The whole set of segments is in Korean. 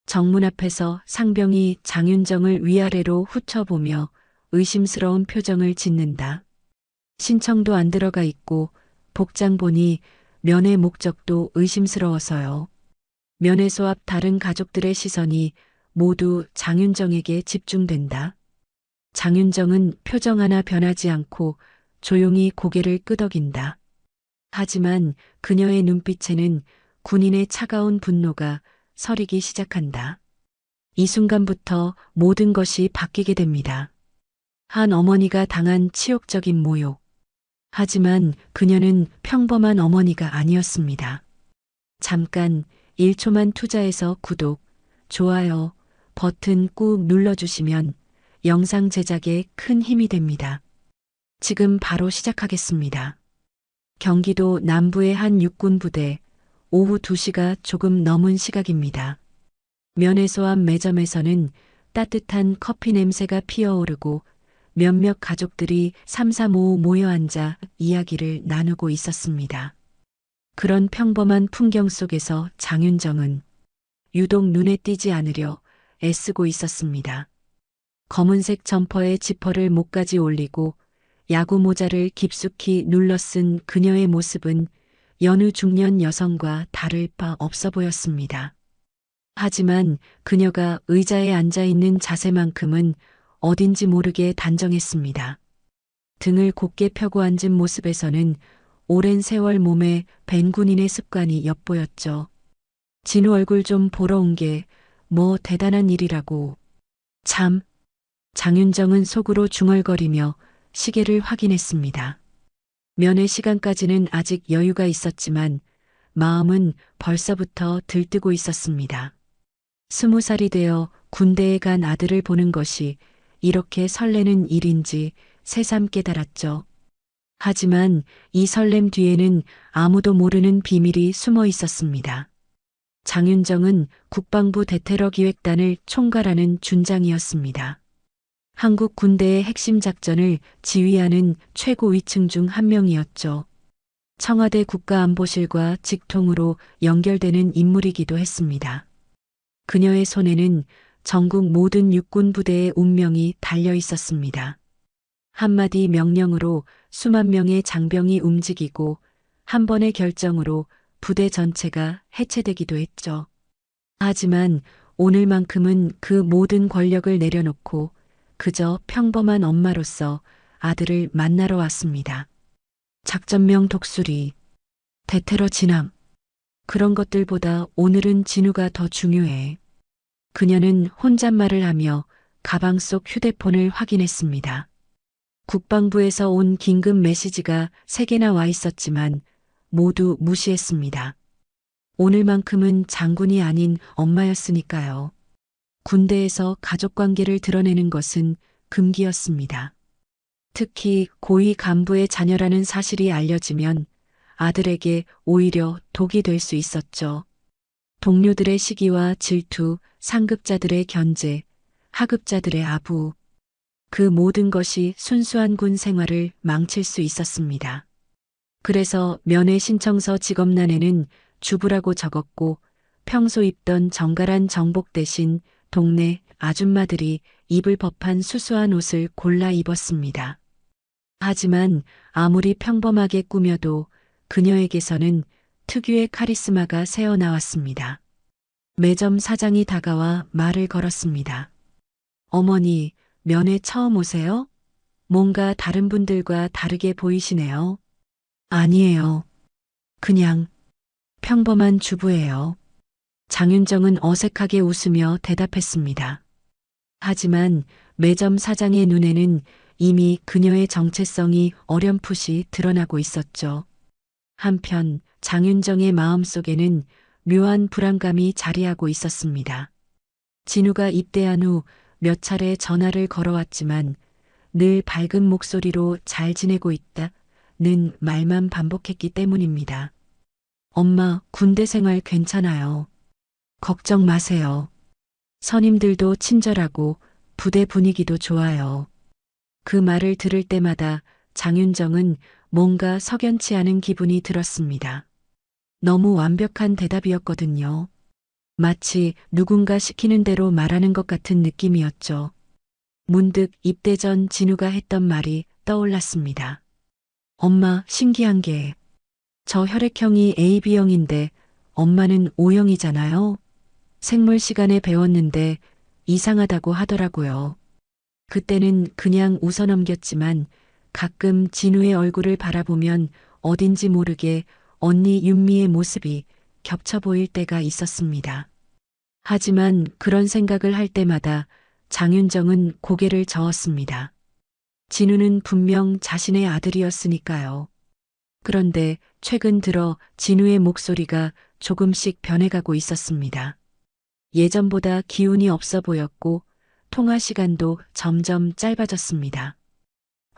정문 앞에서 상병이 장윤정을 위아래로 훑어보며 의심스러운 표정을 짓는다. 신청도 안 들어가 있고 복장 보니 면회 목적도 의심스러워서요. 면회소 앞 다른 가족들의 시선이 모두 장윤정에게 집중된다. 장윤정은 표정 하나 변하지 않고 조용히 고개를 끄덕인다. 하지만 그녀의 눈빛에는 군인의 차가운 분노가 서리기 시작한다. 이 순간부터 모든 것이 바뀌게 됩니다. 한 어머니가 당한 치욕적인 모욕. 하지만 그녀는 평범한 어머니가 아니었습니다. 잠깐 1초만 투자해서 구독, 좋아요, 버튼 꾹 눌러주시면 영상 제작에 큰 힘이 됩니다. 지금 바로 시작하겠습니다. 경기도 남부의 한 육군 부대, 오후 2시가 조금 넘은 시각입니다. 면회소 앞 매점에서는 따뜻한 커피 냄새가 피어오르고 몇몇 가족들이 삼삼오오 모여 앉아 이야기를 나누고 있었습니다. 그런 평범한 풍경 속에서 장윤정은 유독 눈에 띄지 않으려 애쓰고 있었습니다. 검은색 점퍼에 지퍼를 목까지 올리고 야구 모자를 깊숙이 눌러 쓴 그녀의 모습은 여느 중년 여성과 다를 바 없어 보였습니다. 하지만 그녀가 의자에 앉아 있는 자세만큼은 어딘지 모르게 단정했습니다. 등을 곧게 펴고 앉은 모습에서는 오랜 세월 몸에 밴 군인의 습관이 엿보였죠. 진우 얼굴 좀 보러 온 게 뭐 대단한 일이라고. 참. 장윤정은 속으로 중얼거리며 시계를 확인했습니다. 면회 시간까지는 아직 여유가 있었지만 마음은 벌써부터 들뜨고 있었습니다. 20살이 되어 군대에 간 아들을 보는 것이 이렇게 설레는 일인지 새삼 깨달았죠. 하지만 이 설렘 뒤에는 아무도 모르는 비밀이 숨어 있었습니다. 장윤정은 국방부 대테러기획단을 총괄하는 준장이었습니다. 한국 군대의 핵심 작전을 지휘하는 최고 위층 중 한 명이었죠. 청와대 국가안보실과 직통으로 연결되는 인물이기도 했습니다. 그녀의 손에는 전국 모든 육군 부대의 운명이 달려 있었습니다. 한마디 명령으로 수만 명의 장병이 움직이고 한 번의 결정으로 부대 전체가 해체되기도 했죠. 하지만 오늘만큼은 그 모든 권력을 내려놓고 그저 평범한 엄마로서 아들을 만나러 왔습니다. 작전명 독수리, 대테러 진압, 그런 것들보다 오늘은 진우가 더 중요해. 그녀는 혼잣말을 하며 가방 속 휴대폰을 확인했습니다. 국방부에서 온 긴급 메시지가 3개나 와 있었지만 모두 무시했습니다. 오늘만큼은 장군이 아닌 엄마였으니까요. 군대에서 가족관계를 드러내는 것은 금기였습니다. 특히 고위 간부의 자녀라는 사실이 알려지면 아들에게 오히려 독이 될 수 있었죠. 동료들의 시기와 질투, 상급자들의 견제, 하급자들의 아부. 그 모든 것이 순수한 군 생활을 망칠 수 있었습니다. 그래서 면회 신청서 직업란에는 주부라고 적었고 평소 입던 정갈한 정복 대신 동네 아줌마들이 입을 법한 수수한 옷을 골라 입었습니다. 하지만 아무리 평범하게 꾸며도 그녀에게서는 특유의 카리스마가 새어나왔습니다. 매점 사장이 다가와 말을 걸었습니다. 어머니, 면회 처음 오세요? 뭔가 다른 분들과 다르게 보이시네요. 아니에요. 그냥 평범한 주부예요. 장윤정은 어색하게 웃으며 대답했습니다. 하지만 매점 사장의 눈에는 이미 그녀의 정체성이 어렴풋이 드러나고 있었죠. 한편 장윤정의 마음속에는 묘한 불안감이 자리하고 있었습니다. 진우가 입대한 후 몇 차례 전화를 걸어왔지만 늘 밝은 목소리로 잘 지내고 있다는 말만 반복했기 때문입니다. 엄마, 군대 생활 괜찮아요. 걱정 마세요. 선임들도 친절하고 부대 분위기도 좋아요. 그 말을 들을 때마다 장윤정은 뭔가 석연치 않은 기분이 들었습니다. 너무 완벽한 대답이었거든요. 마치 누군가 시키는 대로 말하는 것 같은 느낌이었죠. 문득 입대 전 진우가 했던 말이 떠올랐습니다. 엄마, 신기한 게 저 혈액형이 AB형인데 엄마는 O형이잖아요. 생물 시간에 배웠는데 이상하다고 하더라고요. 그때는 그냥 웃어 넘겼지만 가끔 진우의 얼굴을 바라보면 어딘지 모르게 언니 윤미의 모습이 겹쳐 보일 때가 있었습니다. 하지만 그런 생각을 할 때마다 장윤정은 고개를 저었습니다. 진우는 분명 자신의 아들이었으니까요. 그런데 최근 들어 진우의 목소리가 조금씩 변해가고 있었습니다. 예전보다 기운이 없어 보였고 통화 시간도 점점 짧아졌습니다.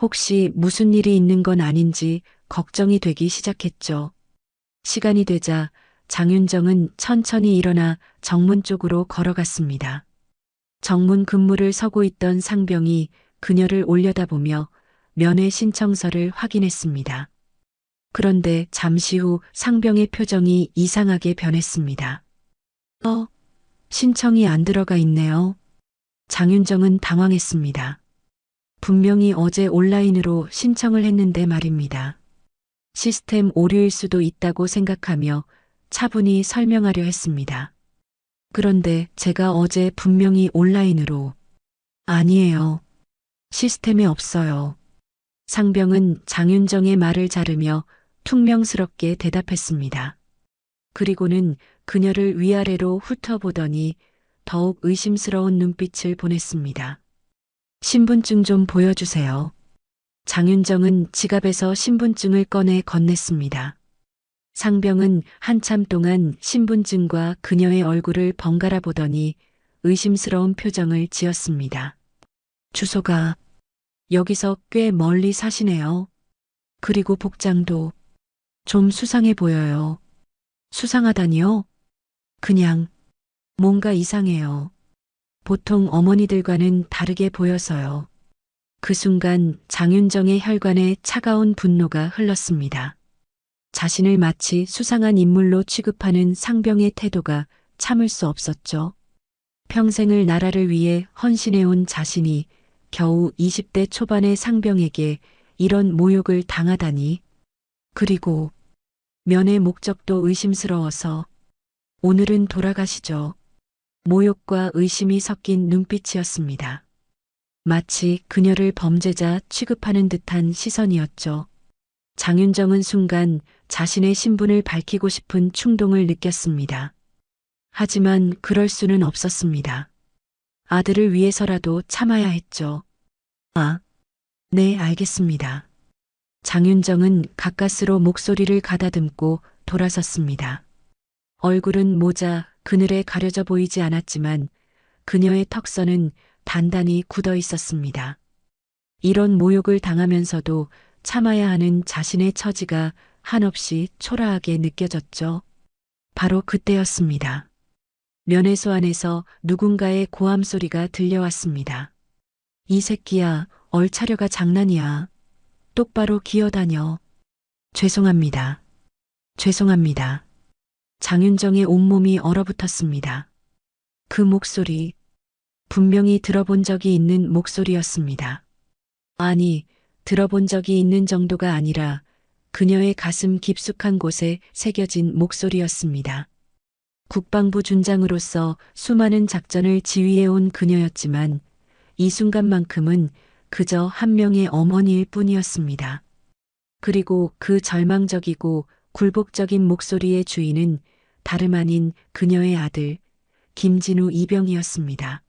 혹시 무슨 일이 있는 건 아닌지 걱정이 되기 시작했죠. 시간이 되자 장윤정은 천천히 일어나 정문 쪽으로 걸어갔습니다. 정문 근무를 서고 있던 상병이 그녀를 올려다보며 면회 신청서를 확인했습니다. 그런데 잠시 후 상병의 표정이 이상하게 변했습니다. 신청이 안 들어가 있네요. 장윤정은 당황했습니다. 분명히 어제 온라인으로 신청을 했는데 말입니다. 시스템 오류일 수도 있다고 생각하며 차분히 설명하려 했습니다. 그런데 제가 어제 분명히 온라인으로 아니에요. 시스템에 없어요. 상병은 장윤정의 말을 자르며 퉁명스럽게 대답했습니다. 그리고는 그녀를 위아래로 훑어보더니 더욱 의심스러운 눈빛을 보냈습니다. 신분증 좀 보여주세요. 장윤정은 지갑에서 신분증을 꺼내 건넸습니다. 상병은 한참 동안 신분증과 그녀의 얼굴을 번갈아 보더니 의심스러운 표정을 지었습니다. 주소가 여기서 꽤 멀리 사시네요. 그리고 복장도 좀 수상해 보여요. 수상하다니요? 그냥 뭔가 이상해요. 보통 어머니들과는 다르게 보여서요. 그 순간 장윤정의 혈관에 차가운 분노가 흘렀습니다. 자신을 마치 수상한 인물로 취급하는 상병의 태도가 참을 수 없었죠. 평생을 나라를 위해 헌신해온 자신이 겨우 20대 초반의 상병에게 이런 모욕을 당하다니. 그리고 면회 목적도 의심스러워서 오늘은 돌아가시죠. 모욕과 의심이 섞인 눈빛이었습니다. 마치 그녀를 범죄자 취급하는 듯한 시선이었죠. 장윤정은 순간 자신의 신분을 밝히고 싶은 충동을 느꼈습니다. 하지만 그럴 수는 없었습니다. 아들을 위해서라도 참아야 했죠. 네, 알겠습니다. 장윤정은 가까스로 목소리를 가다듬고 돌아섰습니다. 얼굴은 모자, 그늘에 가려져 보이지 않았지만 그녀의 턱선은 단단히 굳어 있었습니다. 이런 모욕을 당하면서도 참아야 하는 자신의 처지가 한없이 초라하게 느껴졌죠. 바로 그때였습니다. 면회소 안에서 누군가의 고함 소리가 들려왔습니다. 이 새끼야, 얼차려가 장난이야. 똑바로 기어다녀. 죄송합니다. 죄송합니다. 장윤정의 온몸이 얼어붙었습니다. 그 목소리, 분명히 들어본 적이 있는 목소리였습니다. 아니, 들어본 적이 있는 정도가 아니라 그녀의 가슴 깊숙한 곳에 새겨진 목소리였습니다. 국방부 준장으로서 수많은 작전을 지휘해온 그녀였지만 이 순간만큼은 그저 한 명의 어머니일 뿐이었습니다. 그리고 그 절망적이고 굴복적인 목소리의 주인은 다름 아닌 그녀의 아들 김진우 이병이었습니다.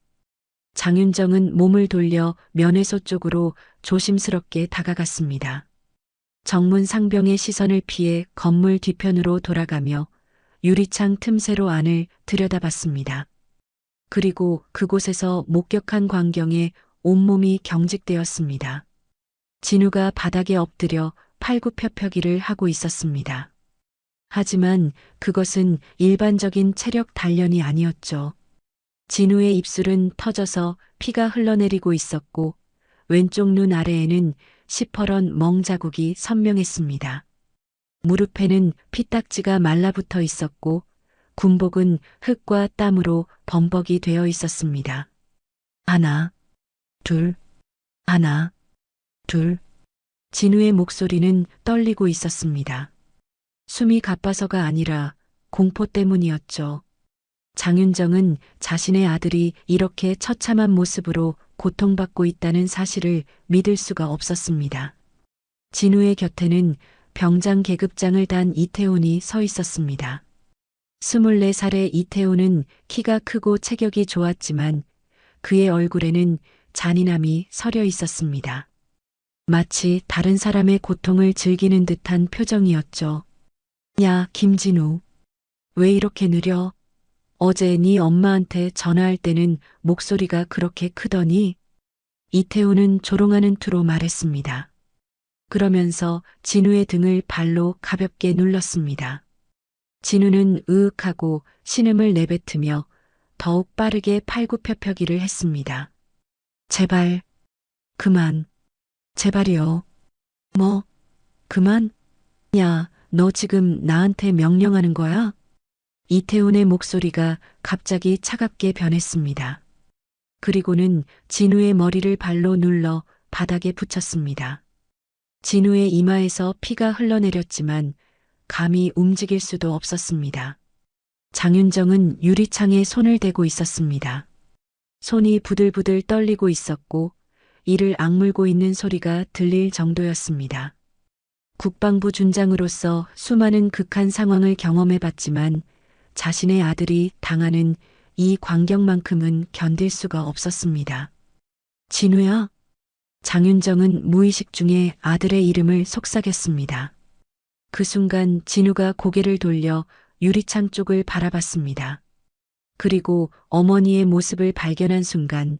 장윤정은 몸을 돌려 면회소 쪽으로 조심스럽게 다가갔습니다. 정문 상병의 시선을 피해 건물 뒤편으로 돌아가며 유리창 틈새로 안을 들여다봤습니다. 그리고 그곳에서 목격한 광경에 온몸이 경직되었습니다. 진우가 바닥에 엎드려 팔굽혀펴기를 하고 있었습니다. 하지만 그것은 일반적인 체력 단련이 아니었죠. 진우의 입술은 터져서 피가 흘러내리고 있었고 왼쪽 눈 아래에는 시퍼런 멍 자국이 선명했습니다. 무릎에는 피딱지가 말라붙어 있었고 군복은 흙과 땀으로 범벅이 되어 있었습니다. 하나, 둘, 하나, 둘. 진우의 목소리는 떨리고 있었습니다. 숨이 가빠서가 아니라 공포 때문이었죠. 장윤정은 자신의 아들이 이렇게 처참한 모습으로 고통받고 있다는 사실을 믿을 수가 없었습니다. 진우의 곁에는 병장 계급장을 단 이태훈이 서 있었습니다. 24살의 이태훈은 키가 크고 체격이 좋았지만 그의 얼굴에는 잔인함이 서려 있었습니다. 마치 다른 사람의 고통을 즐기는 듯한 표정이었죠. 야, 김진우. 왜 이렇게 느려? 어제 네 엄마한테 전화할 때는 목소리가 그렇게 크더니? 이태훈은 조롱하는 투로 말했습니다. 그러면서 진우의 등을 발로 가볍게 눌렀습니다. 진우는 으윽하고 신음을 내뱉으며 더욱 빠르게 팔굽혀펴기를 했습니다. 제발, 그만, 제발이요. 뭐, 그만? 야, 너 지금 나한테 명령하는 거야? 이태훈의 목소리가 갑자기 차갑게 변했습니다. 그리고는 진우의 머리를 발로 눌러 바닥에 붙였습니다. 진우의 이마에서 피가 흘러내렸지만 감히 움직일 수도 없었습니다. 장윤정은 유리창에 손을 대고 있었습니다. 손이 부들부들 떨리고 있었고 이를 악물고 있는 소리가 들릴 정도였습니다. 국방부 준장으로서 수많은 극한 상황을 경험해봤지만 자신의 아들이 당하는 이 광경만큼은 견딜 수가 없었습니다. 진우야? 장윤정은 무의식 중에 아들의 이름을 속삭였습니다. 그 순간 진우가 고개를 돌려 유리창 쪽을 바라봤습니다. 그리고 어머니의 모습을 발견한 순간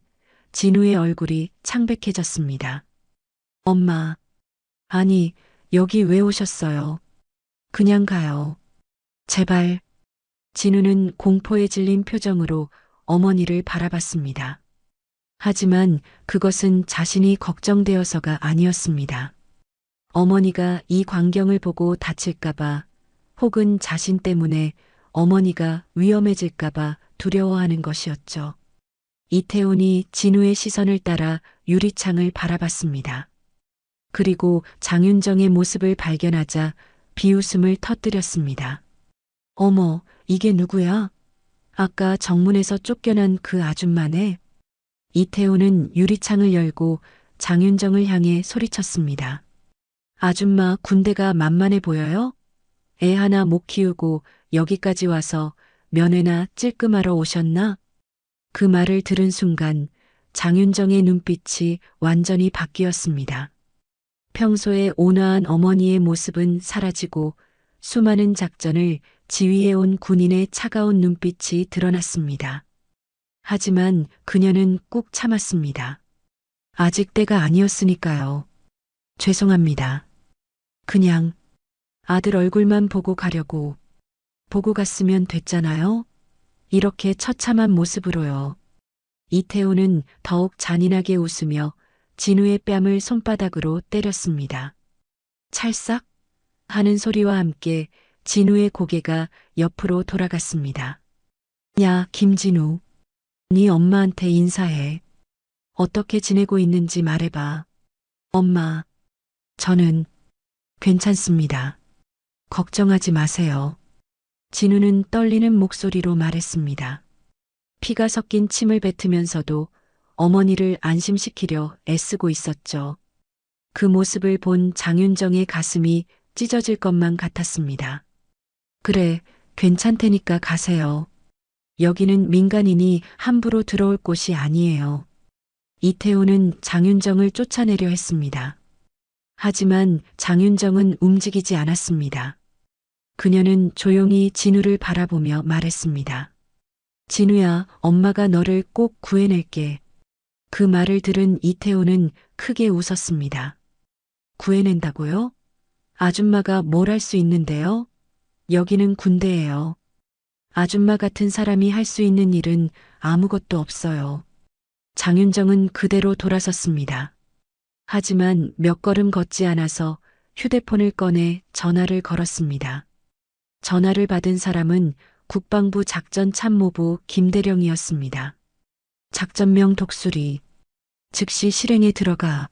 진우의 얼굴이 창백해졌습니다. 엄마, 아니, 여기 왜 오셨어요? 그냥 가요. 제발. 진우는 공포에 질린 표정으로 어머니를 바라봤습니다. 하지만 그것은 자신이 걱정되어서가 아니었습니다. 어머니가 이 광경을 보고 다칠까봐 혹은 자신 때문에 어머니가 위험해질까봐 두려워하는 것이었죠. 이태훈이 진우의 시선을 따라 유리창을 바라봤습니다. 그리고 장윤정의 모습을 발견하자 비웃음을 터뜨렸습니다. 어머, 이게 누구야? 아까 정문에서 쫓겨난 그 아줌마네. 이태훈은 유리창을 열고 장윤정을 향해 소리쳤습니다. 아줌마 군대가 만만해 보여요? 애 하나 못 키우고 여기까지 와서 면회나 찔끔하러 오셨나? 그 말을 들은 순간 장윤정의 눈빛이 완전히 바뀌었습니다. 평소에 온화한 어머니의 모습은 사라지고 수많은 작전을 지휘해온 군인의 차가운 눈빛이 드러났습니다. 하지만 그녀는 꾹 참았습니다. 아직 때가 아니었으니까요. 죄송합니다. 그냥 아들 얼굴만 보고 가려고 보고 갔으면 됐잖아요. 이렇게 처참한 모습으로요. 이태훈은 더욱 잔인하게 웃으며 진우의 뺨을 손바닥으로 때렸습니다. 찰싹 하는 소리와 함께 진우의 고개가 옆으로 돌아갔습니다. 야, 김진우. 네 엄마한테 인사해. 어떻게 지내고 있는지 말해봐. 엄마, 저는 괜찮습니다. 걱정하지 마세요. 진우는 떨리는 목소리로 말했습니다. 피가 섞인 침을 뱉으면서도 어머니를 안심시키려 애쓰고 있었죠. 그 모습을 본 장윤정의 가슴이 찢어질 것만 같았습니다. 그래, 괜찮다니까 가세요. 여기는 민간인이 함부로 들어올 곳이 아니에요. 이태훈은 장윤정을 쫓아내려 했습니다. 하지만 장윤정은 움직이지 않았습니다. 그녀는 조용히 진우를 바라보며 말했습니다. 진우야, 엄마가 너를 꼭 구해낼게. 그 말을 들은 이태훈은 크게 웃었습니다. 구해낸다고요? 아줌마가 뭘 할 수 있는데요? 여기는 군대예요. 아줌마 같은 사람이 할 수 있는 일은 아무것도 없어요. 장윤정은 그대로 돌아섰습니다. 하지만 몇 걸음 걷지 않아서 휴대폰을 꺼내 전화를 걸었습니다. 전화를 받은 사람은 국방부 작전참모부 김대령이었습니다. 작전명 독수리. 즉시 실행에 들어가.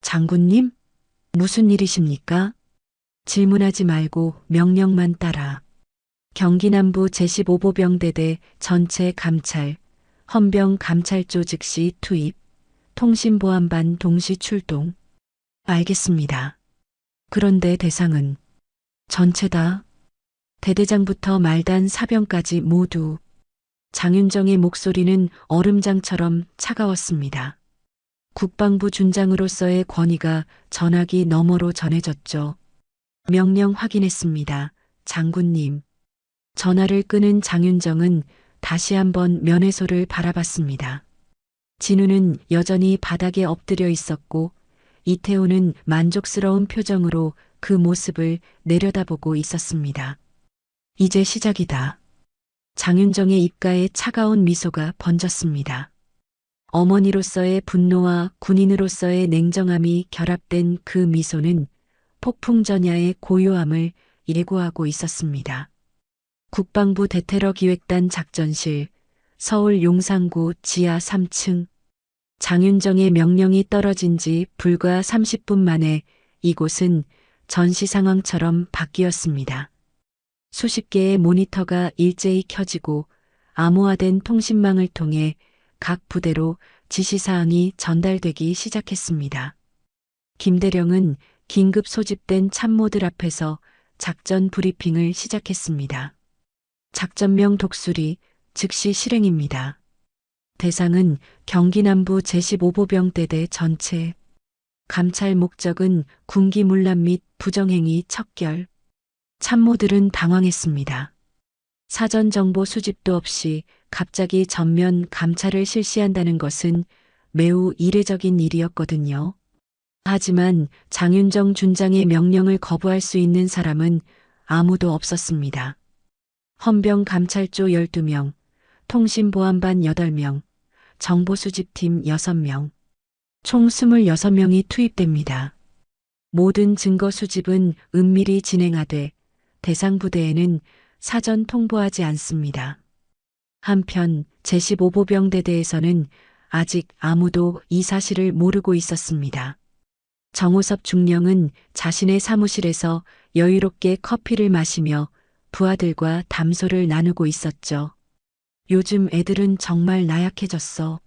장군님? 무슨 일이십니까? 질문하지 말고 명령만 따라. 경기남부 제15보병대대 전체 감찰, 헌병 감찰조 즉시 투입, 통신보안반 동시 출동. 알겠습니다. 그런데 대상은 전체다. 대대장부터 말단 사병까지 모두. 장윤정의 목소리는 얼음장처럼 차가웠습니다. 국방부 준장으로서의 권위가 전화기 너머로 전해졌죠. 명령 확인했습니다. 장군님. 전화를 끄는 장윤정은 다시 한번 면회소를 바라봤습니다. 진우는 여전히 바닥에 엎드려 있었고 이태호는 만족스러운 표정으로 그 모습을 내려다보고 있었습니다. 이제 시작이다. 장윤정의 입가에 차가운 미소가 번졌습니다. 어머니로서의 분노와 군인으로서의 냉정함이 결합된 그 미소는 폭풍전야의 고요함을 예고하고 있었습니다. 국방부 대테러 기획단 작전실, 서울 용산구 지하 3층. 장윤정의 명령이 떨어진 지 불과 30분 만에 이곳은 전시 상황처럼 바뀌었습니다. 수십 개의 모니터가 일제히 켜지고 암호화된 통신망을 통해 각 부대로 지시사항이 전달되기 시작했습니다. 김대령은 긴급 소집된 참모들 앞에서 작전 브리핑을 시작했습니다. 작전명 독수리, 즉시 실행입니다. 대상은 경기남부 제15보병대대 전체. 감찰 목적은 군기 문란 및 부정행위 척결. 참모들은 당황했습니다. 사전 정보 수집도 없이 갑자기 전면 감찰을 실시한다는 것은 매우 이례적인 일이었거든요. 하지만 장윤정 준장의 명령을 거부할 수 있는 사람은 아무도 없었습니다. 헌병 감찰조 12명, 통신보안반 8명, 정보수집팀 6명, 총 26명이 투입됩니다. 모든 증거 수집은 은밀히 진행하되 대상 부대에는 사전 통보하지 않습니다. 한편 제15보병대대에서는 아직 아무도 이 사실을 모르고 있었습니다. 정호섭 중령은 자신의 사무실에서 여유롭게 커피를 마시며 부하들과 담소를 나누고 있었죠. 요즘 애들은 정말 나약해졌어.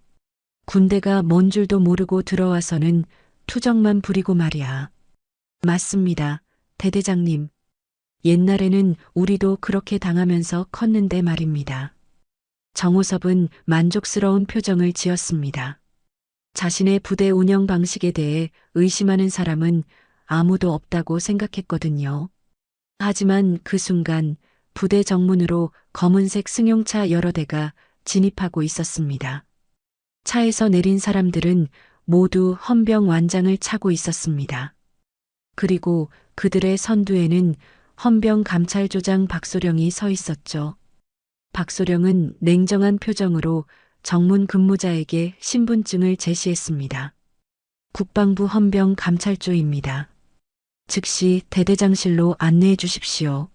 군대가 뭔 줄도 모르고 들어와서는 투정만 부리고 말이야. 맞습니다, 대대장님. 옛날에는 우리도 그렇게 당하면서 컸는데 말입니다. 정호섭은 만족스러운 표정을 지었습니다. 자신의 부대 운영 방식에 대해 의심하는 사람은 아무도 없다고 생각했거든요. 하지만 그 순간 부대 정문으로 검은색 승용차 여러 대가 진입하고 있었습니다. 차에서 내린 사람들은 모두 헌병 완장을 차고 있었습니다. 그리고 그들의 선두에는 헌병 감찰조장 박소령이 서 있었죠. 박소령은 냉정한 표정으로 정문 근무자에게 신분증을 제시했습니다. 국방부 헌병 감찰조입니다. 즉시 대대장실로 안내해 주십시오.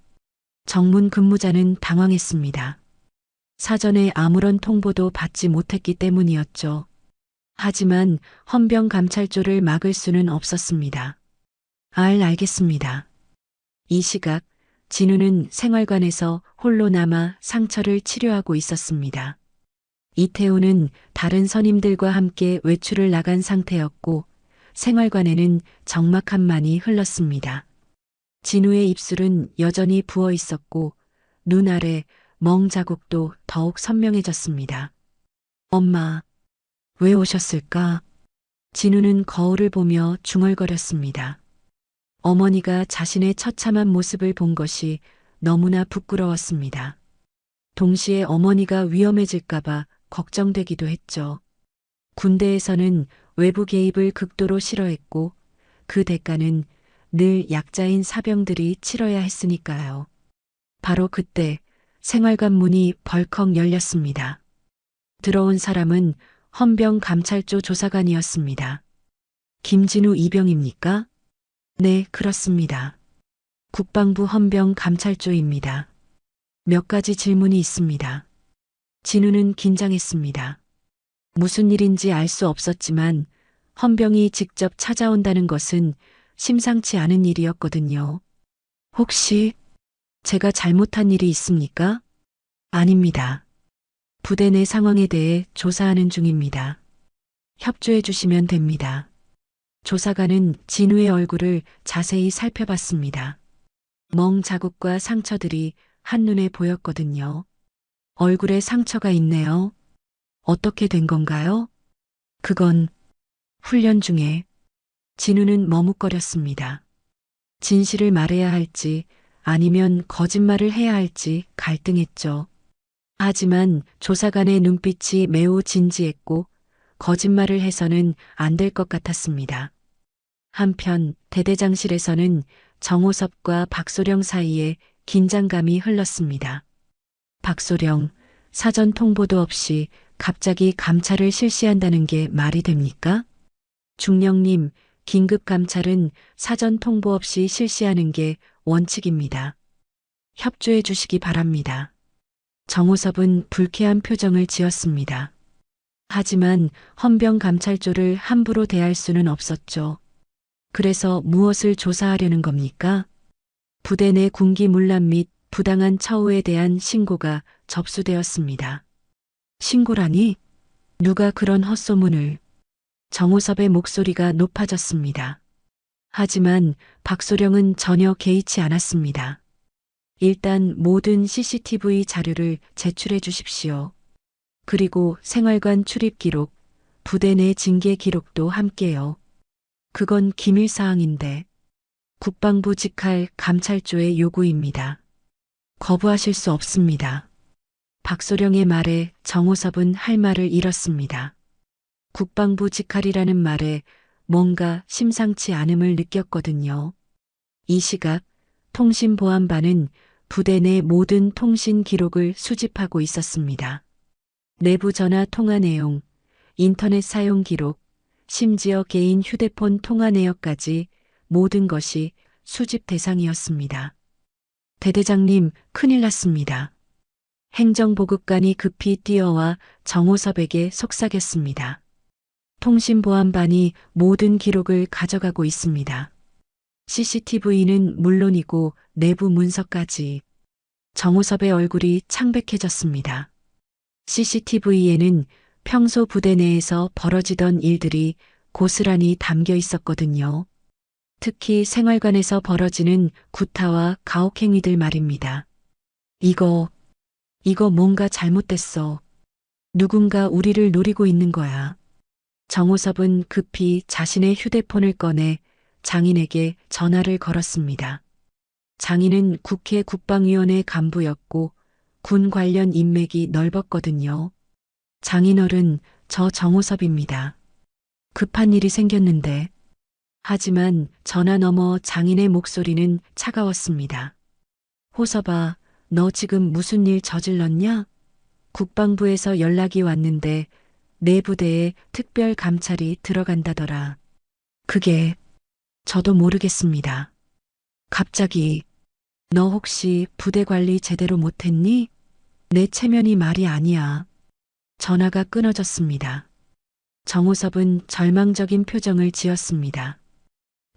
정문 근무자는 당황했습니다. 사전에 아무런 통보도 받지 못했기 때문이었죠. 하지만 헌병 감찰조를 막을 수는 없었습니다. 알겠습니다. 이 시각 진우는 생활관에서 홀로 남아 상처를 치료하고 있었습니다. 이태호는 다른 선임들과 함께 외출을 나간 상태였고 생활관에는 적막함만이 흘렀습니다. 진우의 입술은 여전히 부어 있었고 눈 아래 멍 자국도 더욱 선명해졌습니다. 엄마, 왜 오셨을까? 진우는 거울을 보며 중얼거렸습니다. 어머니가 자신의 처참한 모습을 본 것이 너무나 부끄러웠습니다. 동시에 어머니가 위험해질까봐 걱정되기도 했죠. 군대에서는 외부 개입을 극도로 싫어했고 그 대가는 늘 약자인 사병들이 치러야 했으니까요. 바로 그때 생활관 문이 벌컥 열렸습니다. 들어온 사람은 헌병 감찰조 조사관이었습니다. 김진우 이병입니까? 네, 그렇습니다. 국방부 헌병 감찰조입니다. 몇 가지 질문이 있습니다. 진우는 긴장했습니다. 무슨 일인지 알 수 없었지만 헌병이 직접 찾아온다는 것은 심상치 않은 일이었거든요. 혹시 제가 잘못한 일이 있습니까? 아닙니다. 부대 내 상황에 대해 조사하는 중입니다. 협조해 주시면 됩니다. 조사관은 진우의 얼굴을 자세히 살펴봤습니다. 멍 자국과 상처들이 한눈에 보였거든요. 얼굴에 상처가 있네요. 어떻게 된 건가요? 그건 훈련 중에 진우는 머뭇거렸습니다. 진실을 말해야 할지 아니면 거짓말을 해야 할지 갈등했죠. 하지만 조사관의 눈빛이 매우 진지했고 거짓말을 해서는 안 될 것 같았습니다. 한편 대대장실에서는 정호섭과 박소령 사이에 긴장감이 흘렀습니다. 박소령, 사전 통보도 없이 갑자기 감찰을 실시한다는 게 말이 됩니까? 중령님, 긴급 감찰은 사전 통보 없이 실시하는 게 원칙입니다. 협조해 주시기 바랍니다. 정호섭은 불쾌한 표정을 지었습니다. 하지만 헌병 감찰조를 함부로 대할 수는 없었죠. 그래서 무엇을 조사하려는 겁니까? 부대 내 군기 문란 및 부당한 처우에 대한 신고가 접수되었습니다. 신고라니? 누가 그런 헛소문을? 정호섭의 목소리가 높아졌습니다. 하지만 박소령은 전혀 개의치 않았습니다. 일단 모든 CCTV 자료를 제출해 주십시오. 그리고 생활관 출입 기록, 부대 내 징계 기록도 함께요. 그건 기밀사항인데 국방부 직할 감찰조의 요구입니다. 거부하실 수 없습니다. 박소령의 말에 정호섭은 할 말을 잃었습니다. 국방부 직할이라는 말에 뭔가 심상치 않음을 느꼈거든요. 이 시각 통신보안반은 부대 내 모든 통신 기록을 수집하고 있었습니다. 내부 전화 통화 내용, 인터넷 사용 기록, 심지어 개인 휴대폰 통화 내역까지 모든 것이 수집 대상이었습니다. 대대장님, 큰일 났습니다. 행정보급관이 급히 뛰어와 정호섭에게 속삭였습니다. 통신보안반이 모든 기록을 가져가고 있습니다. CCTV는 물론이고 내부 문서까지. 정호섭의 얼굴이 창백해졌습니다. CCTV에는 평소 부대 내에서 벌어지던 일들이 고스란히 담겨 있었거든요. 특히 생활관에서 벌어지는 구타와 가혹행위들 말입니다. 이거 뭔가 잘못됐어. 누군가 우리를 노리고 있는 거야. 정호섭은 급히 자신의 휴대폰을 꺼내 장인에게 전화를 걸었습니다. 장인은 국회 국방위원회 간부였고 군 관련 인맥이 넓었거든요. 장인어른, 저 정호섭입니다. 급한 일이 생겼는데. 하지만 전화 너머 장인의 목소리는 차가웠습니다. 호섭아, 너 지금 무슨 일 저질렀냐? 국방부에서 연락이 왔는데 내 부대에 특별 감찰이 들어간다더라. 그게 저도 모르겠습니다. 갑자기 너 혹시 부대 관리 제대로 못했니? 내 체면이 말이 아니야. 전화가 끊어졌습니다. 정호섭은 절망적인 표정을 지었습니다.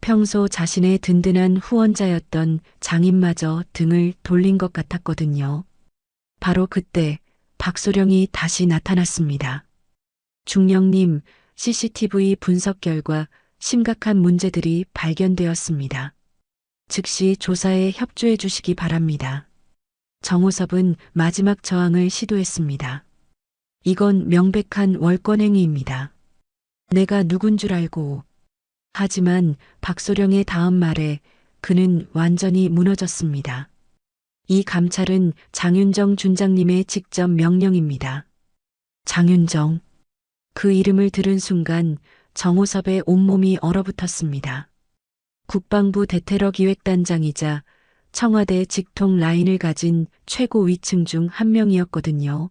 평소 자신의 든든한 후원자였던 장인마저 등을 돌린 것 같았거든요. 바로 그때 박소령이 다시 나타났습니다. 중령님, CCTV 분석 결과 심각한 문제들이 발견되었습니다. 즉시 조사에 협조해 주시기 바랍니다. 정호섭은 마지막 저항을 시도했습니다. 이건 명백한 월권행위입니다. 내가 누군 줄 알고. 하지만 박소령의 다음 말에 그는 완전히 무너졌습니다. 이 감찰은 장윤정 준장님의 직접 명령입니다. 장윤정. 그 이름을 들은 순간 정호섭의 온몸이 얼어붙었습니다. 국방부 대테러 기획단장이자 청와대 직통 라인을 가진 최고 위층 중 한 명이었거든요.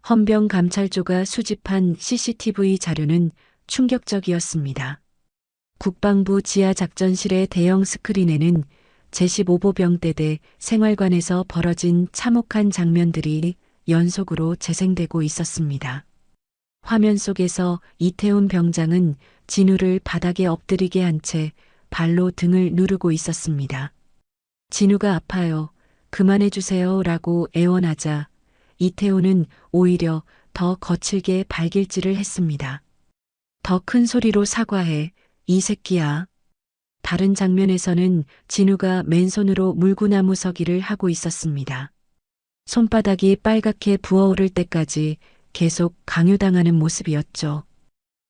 헌병 감찰조가 수집한 CCTV 자료는 충격적이었습니다. 국방부 지하작전실의 대형 스크린에는 제15보병대대 생활관에서 벌어진 참혹한 장면들이 연속으로 재생되고 있었습니다. 화면 속에서 이태훈 병장은 진우를 바닥에 엎드리게 한 채 발로 등을 누르고 있었습니다. 진우가 아파요. 그만해주세요. 라고 애원하자 이태훈은 오히려 더 거칠게 발길질을 했습니다. 더 큰 소리로 사과해, 이 새끼야. 다른 장면에서는 진우가 맨손으로 물구나무 서기를 하고 있었습니다. 손바닥이 빨갛게 부어오를 때까지 계속 강요당하는 모습이었죠.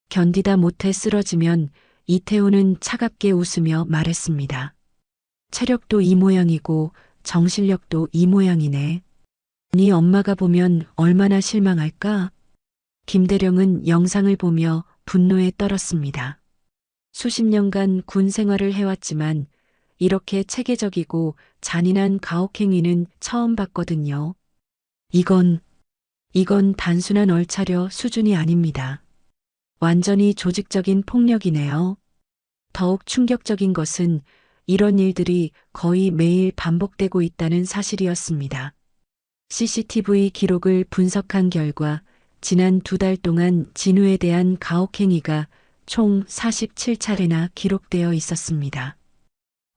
견디다 못해 쓰러지면 이태훈은 차갑게 웃으며 말했습니다. 체력도 이 모양이고 정신력도 이 모양이네. 네 엄마가 보면 얼마나 실망할까? 김대령은 영상을 보며 분노에 떨었습니다. 수십 년간 군 생활을 해왔지만 이렇게 체계적이고 잔인한 가혹행위는 처음 봤거든요. 이건 단순한 얼차려 수준이 아닙니다. 완전히 조직적인 폭력이네요. 더욱 충격적인 것은 이런 일들이 거의 매일 반복되고 있다는 사실이었습니다. CCTV 기록을 분석한 결과 지난 2달 동안 진우에 대한 가혹행위가 총 47차례나 기록되어 있었습니다.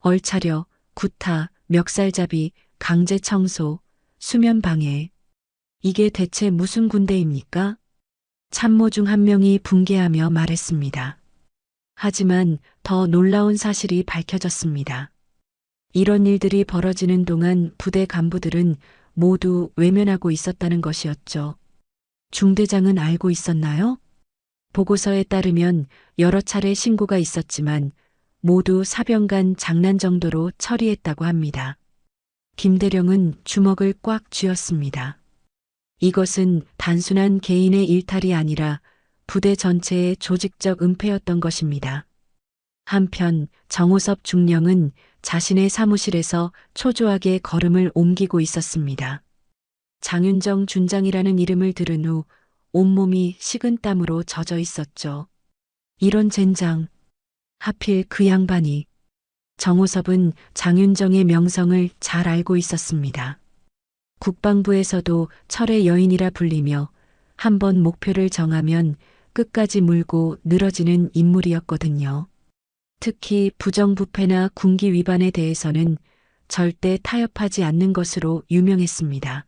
얼차려, 구타, 멱살잡이, 강제 청소, 수면 방해. 이게 대체 무슨 군대입니까? 참모 중 한 명이 분개하며 말했습니다. 하지만 더 놀라운 사실이 밝혀졌습니다. 이런 일들이 벌어지는 동안 부대 간부들은 모두 외면하고 있었다는 것이었죠. 중대장은 알고 있었나요? 보고서에 따르면 여러 차례 신고가 있었지만 모두 사병간 장난 정도로 처리했다고 합니다. 김대령은 주먹을 꽉 쥐었습니다. 이것은 단순한 개인의 일탈이 아니라 부대 전체의 조직적 은폐였던 것입니다. 한편 정호섭 중령은 자신의 사무실에서 초조하게 걸음을 옮기고 있었습니다. 장윤정 준장이라는 이름을 들은 후 온몸이 식은땀으로 젖어 있었죠. 이런 젠장, 하필 그 양반이. 정호섭은 장윤정의 명성을 잘 알고 있었습니다. 국방부에서도 철의 여인이라 불리며 한번 목표를 정하면 끝까지 물고 늘어지는 인물이었거든요. 특히 부정부패나 군기 위반에 대해서는 절대 타협하지 않는 것으로 유명했습니다.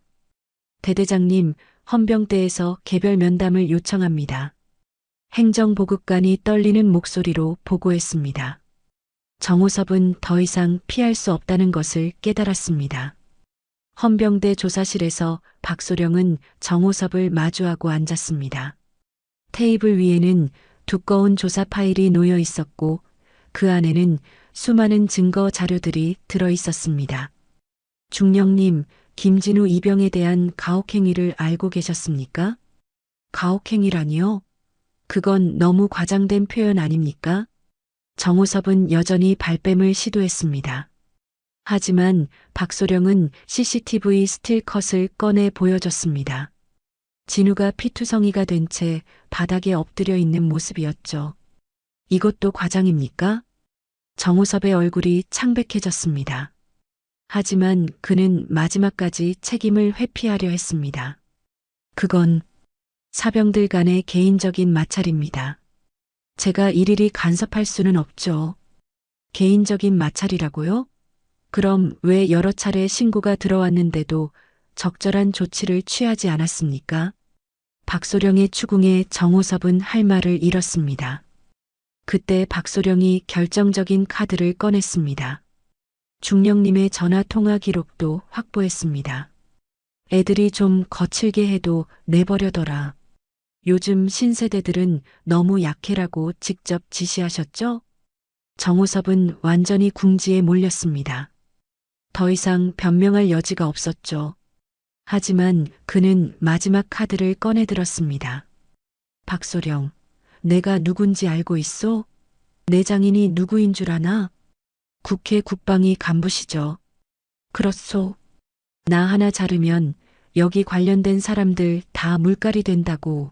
대대장님, 헌병대에서 개별 면담을 요청합니다. 행정보급관이 떨리는 목소리로 보고했습니다. 정호섭은 더 이상 피할 수 없다는 것을 깨달았습니다. 헌병대 조사실에서 박소령은 정호섭을 마주하고 앉았습니다. 테이블 위에는 두꺼운 조사 파일이 놓여 있었고 그 안에는 수많은 증거 자료들이 들어 있었습니다. 중령님, 김진우 이병에 대한 가혹행위를 알고 계셨습니까? 가혹행위라니요? 그건 너무 과장된 표현 아닙니까? 정호섭은 여전히 발뺌을 시도했습니다. 하지만 박소령은 CCTV 스틸컷을 꺼내 보여줬습니다. 진우가 피투성이가 된 채 바닥에 엎드려 있는 모습이었죠. 이것도 과장입니까? 정호섭의 얼굴이 창백해졌습니다. 하지만 그는 마지막까지 책임을 회피하려 했습니다. 그건 사병들 간의 개인적인 마찰입니다. 제가 일일이 간섭할 수는 없죠. 개인적인 마찰이라고요? 그럼 왜 여러 차례 신고가 들어왔는데도 적절한 조치를 취하지 않았습니까? 박소령의 추궁에 정호섭은 할 말을 잃었습니다. 그때 박소령이 결정적인 카드를 꺼냈습니다. 중령님의 전화 통화 기록도 확보했습니다. 애들이 좀 거칠게 해도 내버려둬라. 요즘 신세대들은 너무 약해라고 직접 지시하셨죠? 정호섭은 완전히 궁지에 몰렸습니다. 더 이상 변명할 여지가 없었죠. 하지만 그는 마지막 카드를 꺼내들었습니다. 박소령, 내가 누군지 알고 있소? 내 장인이 누구인 줄 아나? 국회 국방위 간부시죠. 그렇소. 나 하나 자르면 여기 관련된 사람들 다 물갈이 된다고.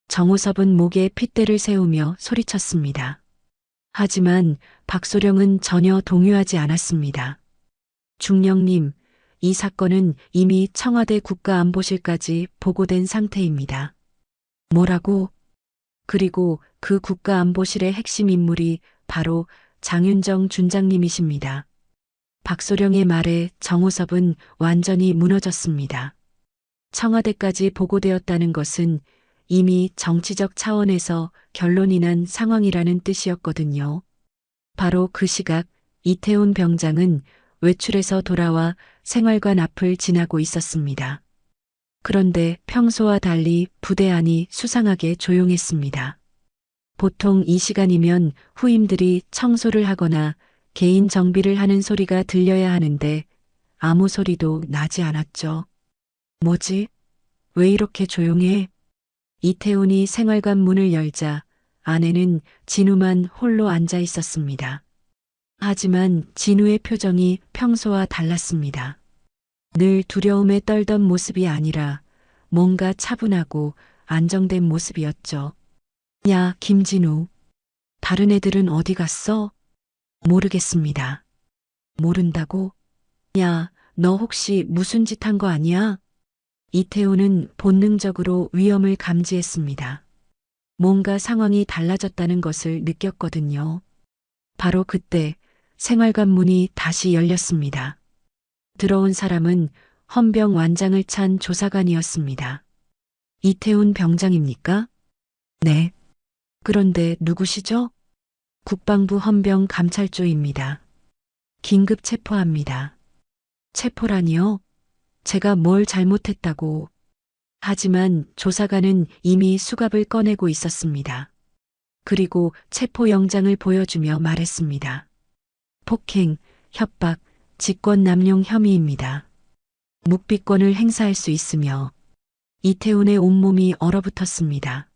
정호섭은 목에 핏대를 세우며 소리쳤습니다. 하지만 박소령은 전혀 동요하지 않았습니다. 중령님, 이 사건은 이미 청와대 국가안보실까지 보고된 상태입니다. 뭐라고? 그리고 그 국가안보실의 핵심 인물이 바로 장윤정 준장님이십니다. 박소령의 말에 정우섭은 완전히 무너졌습니다. 청와대까지 보고되었다는 것은 이미 정치적 차원에서 결론이 난 상황이라는 뜻이었거든요. 바로 그 시각 이태훈 병장은 외출해서 돌아와 생활관 앞을 지나고 있었습니다. 그런데 평소와 달리 부대 안이 수상하게 조용했습니다. 보통 이 시간이면 후임들이 청소를 하거나 개인 정비를 하는 소리가 들려야 하는데 아무 소리도 나지 않았죠. 뭐지? 왜 이렇게 조용해? 이태훈이 생활관 문을 열자 안에는 진우만 홀로 앉아 있었습니다. 하지만 진우의 표정이 평소와 달랐습니다. 늘 두려움에 떨던 모습이 아니라 뭔가 차분하고 안정된 모습이었죠. 야, 김진우. 다른 애들은 어디 갔어? 모르겠습니다. 모른다고? 야, 너 혹시 무슨 짓 한 거 아니야? 이태훈은 본능적으로 위험을 감지했습니다. 뭔가 상황이 달라졌다는 것을 느꼈거든요. 바로 그때 생활관 문이 다시 열렸습니다. 들어온 사람은 헌병 완장을 찬 조사관이었습니다. 이태훈 병장입니까? 네. 그런데 누구시죠? 국방부 헌병 감찰조입니다. 긴급 체포합니다. 체포라니요? 제가 뭘 잘못했다고. 하지만 조사관은 이미 수갑을 꺼내고 있었습니다. 그리고 체포영장을 보여주며 말했습니다. 폭행, 협박, 직권남용 혐의입니다. 묵비권을 행사할 수 있으며 이태훈의 온몸이 얼어붙었습니다.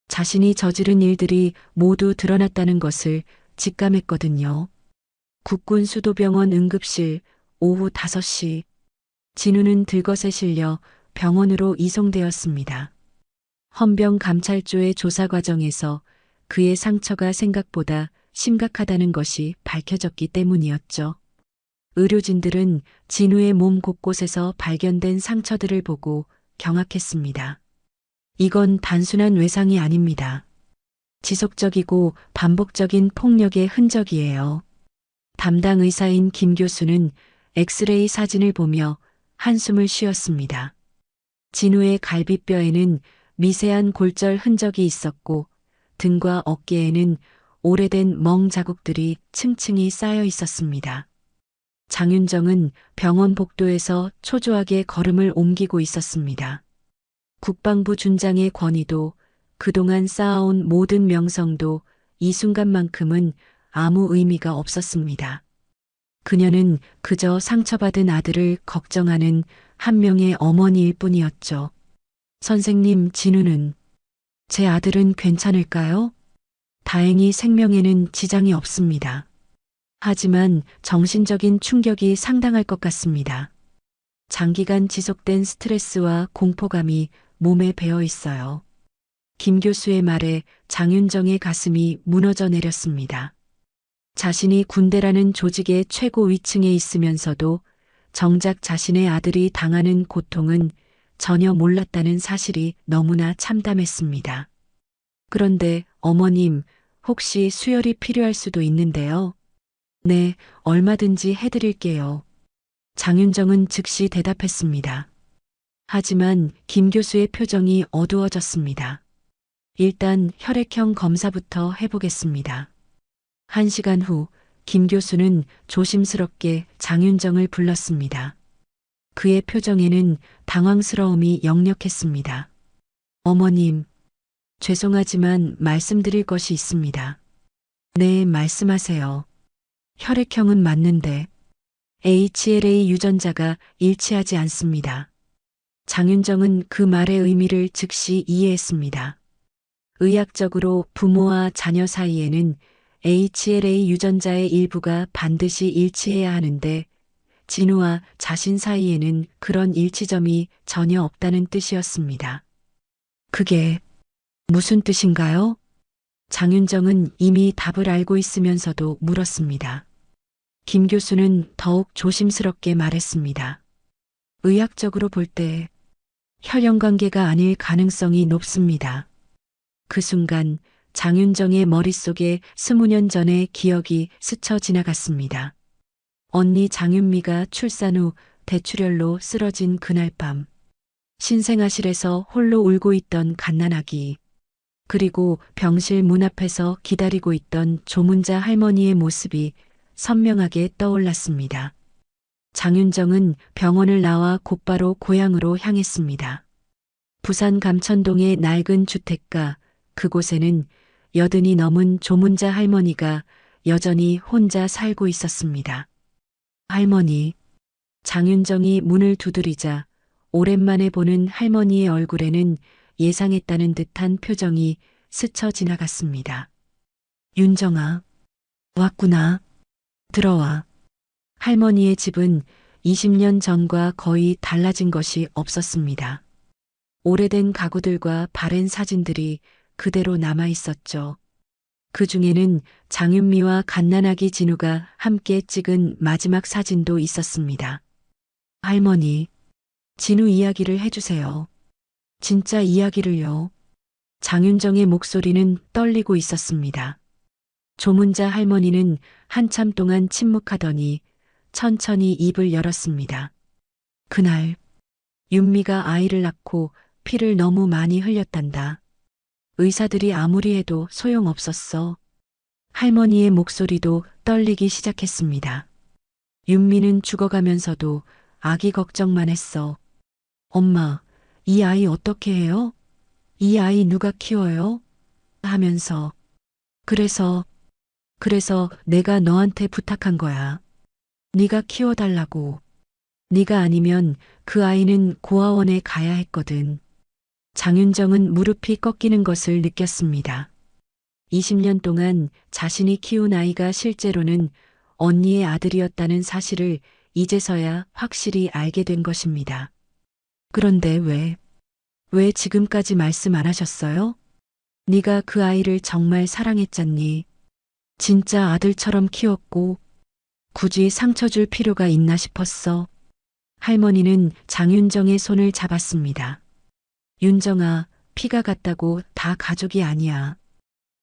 자신이 저지른 일들이 모두 드러났다는 것을 직감했거든요. 국군 수도병원 응급실 오후 5시 진우는 들것에 실려 병원으로 이송되었습니다. 헌병 감찰조의 조사 과정에서 그의 상처가 생각보다 심각하다는 것이 밝혀졌기 때문이었죠. 의료진들은 진우의 몸 곳곳에서 발견된 상처들을 보고 경악했습니다. 이건 단순한 외상이 아닙니다. 지속적이고 반복적인 폭력의 흔적이에요. 담당 의사인 김 교수는 엑스레이 사진을 보며 한숨을 쉬었습니다. 진우의 갈비뼈에는 미세한 골절 흔적이 있었고 등과 어깨에는 오래된 멍 자국들이 층층이 쌓여 있었습니다. 장윤정은 병원 복도에서 초조하게 걸음을 옮기고 있었습니다. 국방부 준장의 권위도 그동안 쌓아온 모든 명성도 이 순간만큼은 아무 의미가 없었습니다. 그녀는 그저 상처받은 아들을 걱정하는 한 명의 어머니일 뿐이었죠. 선생님, 진우는 제 아들은 괜찮을까요? 다행히 생명에는 지장이 없습니다. 하지만 정신적인 충격이 상당할 것 같습니다. 장기간 지속된 스트레스와 공포감이 몸에 배어 있어요. 김 교수의 말에 장윤정의 가슴이 무너져 내렸습니다. 자신이 군대라는 조직의 최고 위층에 있으면서도 정작 자신의 아들이 당하는 고통은 전혀 몰랐다는 사실이 너무나 참담했습니다. 그런데 어머님, 혹시 수혈이 필요할 수도 있는데요. 네, 얼마든지 해드릴게요. 장윤정은 즉시 대답했습니다. 하지만 김 교수의 표정이 어두워졌습니다. 일단 혈액형 검사부터 해보겠습니다. 1시간 후 김 교수는 조심스럽게 장윤정을 불렀습니다. 그의 표정에는 당황스러움이 역력했습니다. 어머님, 죄송하지만 말씀드릴 것이 있습니다. 네, 말씀하세요. 혈액형은 맞는데 HLA 유전자가 일치하지 않습니다. 장윤정은 그 말의 의미를 즉시 이해했습니다. 의학적으로 부모와 자녀 사이에는 HLA 유전자의 일부가 반드시 일치해야 하는데 진우와 자신 사이에는 그런 일치점이 전혀 없다는 뜻이었습니다. 그게 무슨 뜻인가요? 장윤정은 이미 답을 알고 있으면서도 물었습니다. 김 교수는 더욱 조심스럽게 말했습니다. 의학적으로 볼 때 혈연 관계가 아닐 가능성이 높습니다. 그 순간 장윤정의 머릿속에 20년 전의 기억이 스쳐 지나갔습니다. 언니 장윤미가 출산 후 대출혈로 쓰러진 그날 밤, 신생아실에서 홀로 울고 있던 갓난아기, 그리고 병실 문 앞에서 기다리고 있던 조문자 할머니의 모습이 선명하게 떠올랐습니다. 장윤정은 병원을 나와 곧바로 고향으로 향했습니다. 부산 감천동의 낡은 주택가, 그곳에는 여든이 넘은 조문자 할머니가 여전히 혼자 살고 있었습니다. 할머니, 장윤정이 문을 두드리자 오랜만에 보는 할머니의 얼굴에는 예상했다는 듯한 표정이 스쳐 지나갔습니다. 윤정아, 왔구나. 들어와. 할머니의 집은 20년 전과 거의 달라진 것이 없었습니다. 오래된 가구들과 바랜 사진들이 그대로 남아 있었죠. 그 중에는 장윤미와 갓난아기 진우가 함께 찍은 마지막 사진도 있었습니다. 할머니, 진우 이야기를 해주세요. 진짜 이야기를요. 장윤정의 목소리는 떨리고 있었습니다. 조문자 할머니는 한참 동안 침묵하더니 천천히 입을 열었습니다. 그날, 윤미가 아이를 낳고 피를 너무 많이 흘렸단다. 의사들이 아무리 해도 소용없었어. 할머니의 목소리도 떨리기 시작했습니다. 윤미는 죽어가면서도 아기 걱정만 했어. 엄마, 이 아이 어떻게 해요? 이 아이 누가 키워요? 하면서. 그래서 내가 너한테 부탁한 거야. 네가 키워달라고. 네가 아니면 그 아이는 고아원에 가야 했거든. 장윤정은 무릎이 꺾이는 것을 느꼈습니다. 20년 동안 자신이 키운 아이가 실제로는 언니의 아들이었다는 사실을 이제서야 확실히 알게 된 것입니다. 그런데 왜 지금까지 말씀 안 하셨어요? 네가 그 아이를 정말 사랑했잖니. 진짜 아들처럼 키웠고 굳이 상처 줄 필요가 있나 싶었어. 할머니는 장윤정의 손을 잡았습니다. 윤정아, 피가 같다고 다 가족이 아니야.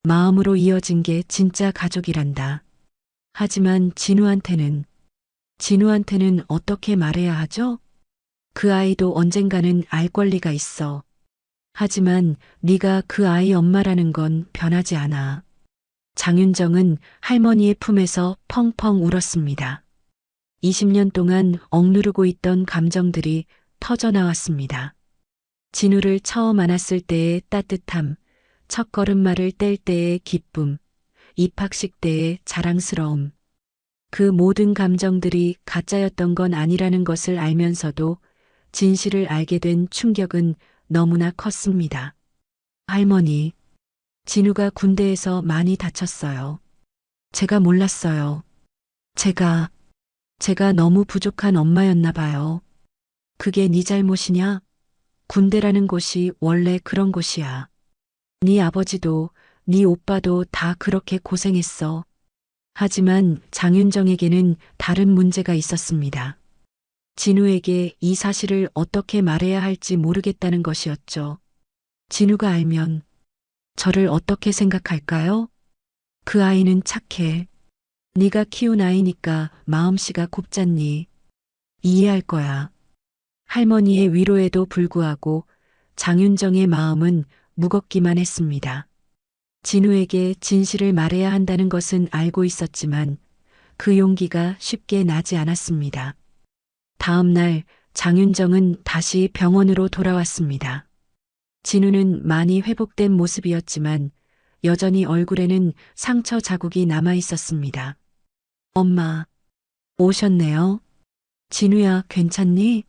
마음으로 이어진 게 진짜 가족이란다. 하지만 진우한테는 어떻게 말해야 하죠? 그 아이도 언젠가는 알 권리가 있어. 하지만 네가 그 아이 엄마라는 건 변하지 않아. 장윤정은 할머니의 품에서 펑펑 울었습니다. 20년 동안 억누르고 있던 감정들이 터져나왔습니다. 진우를 처음 안았을 때의 따뜻함, 첫 걸음마를 뗄 때의 기쁨, 입학식 때의 자랑스러움. 그 모든 감정들이 가짜였던 건 아니라는 것을 알면서도 진실을 알게 된 충격은 너무나 컸습니다. 할머니, 진우가 군대에서 많이 다쳤어요. 제가 몰랐어요. 제가 너무 부족한 엄마였나 봐요. 그게 네 잘못이냐? 군대라는 곳이 원래 그런 곳이야. 네 아버지도 네 오빠도 다 그렇게 고생했어. 하지만 장윤정에게는 다른 문제가 있었습니다. 진우에게 이 사실을 어떻게 말해야 할지 모르겠다는 것이었죠. 진우가 알면 저를 어떻게 생각할까요? 그 아이는 착해. 네가 키운 아이니까 마음씨가 곱잖니. 이해할 거야. 할머니의 위로에도 불구하고 장윤정의 마음은 무겁기만 했습니다. 진우에게 진실을 말해야 한다는 것은 알고 있었지만 그 용기가 쉽게 나지 않았습니다. 다음 날 장윤정은 다시 병원으로 돌아왔습니다. 진우는 많이 회복된 모습이었지만 여전히 얼굴에는 상처 자국이 남아 있었습니다. 엄마, 오셨네요. 진우야, 괜찮니?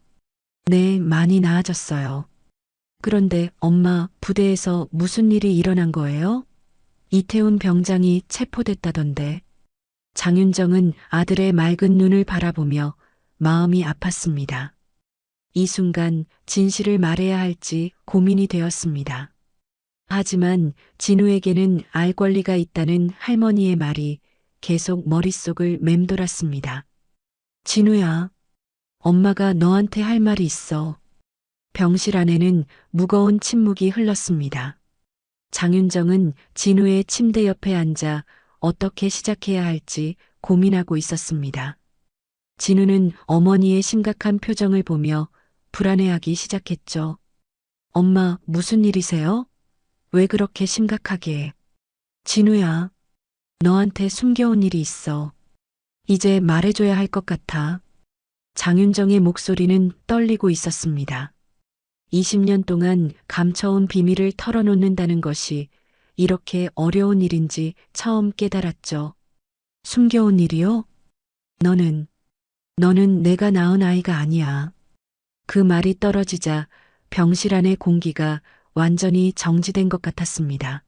네, 많이 나아졌어요. 그런데 엄마, 부대에서 무슨 일이 일어난 거예요? 이태훈 병장이 체포됐다던데. 장윤정은 아들의 맑은 눈을 바라보며 마음이 아팠습니다. 이 순간 진실을 말해야 할지 고민이 되었습니다. 하지만 진우에게는 알 권리가 있다는 할머니의 말이 계속 머릿속을 맴돌았습니다. 진우야, 엄마가 너한테 할 말이 있어. 병실 안에는 무거운 침묵이 흘렀습니다. 장윤정은 진우의 침대 옆에 앉아 어떻게 시작해야 할지 고민하고 있었습니다. 진우는 어머니의 심각한 표정을 보며 불안해하기 시작했죠. 엄마, 무슨 일이세요? 왜 그렇게 심각하게? 진우야, 너한테 숨겨온 일이 있어. 이제 말해줘야 할 것 같아. 장윤정의 목소리는 떨리고 있었습니다. 20년 동안 감춰온 비밀을 털어놓는다는 것이 이렇게 어려운 일인지 처음 깨달았죠. 숨겨온 일이요? 너는 내가 낳은 아이가 아니야. 그 말이 떨어지자 병실 안의 공기가 완전히 정지된 것 같았습니다.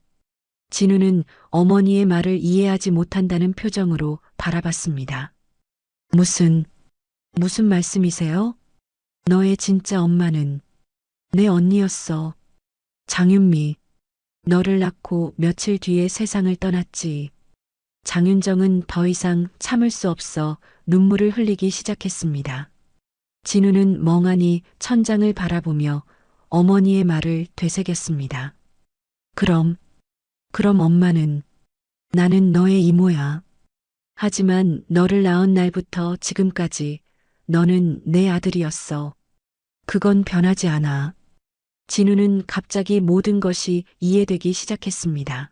진우는 어머니의 말을 이해하지 못한다는 표정으로 바라봤습니다. 무슨 말씀이세요? 너의 진짜 엄마는 내 언니였어. 장윤미. 너를 낳고 며칠 뒤에 세상을 떠났지. 장윤정은 더 이상 참을 수 없어 눈물을 흘리기 시작했습니다. 진우는 멍하니 천장을 바라보며 어머니의 말을 되새겼습니다. 그럼 엄마는 나는 너의 이모야. 하지만 너를 낳은 날부터 지금까지 너는 내 아들이었어. 그건 변하지 않아. 진우는 갑자기 모든 것이 이해되기 시작했습니다.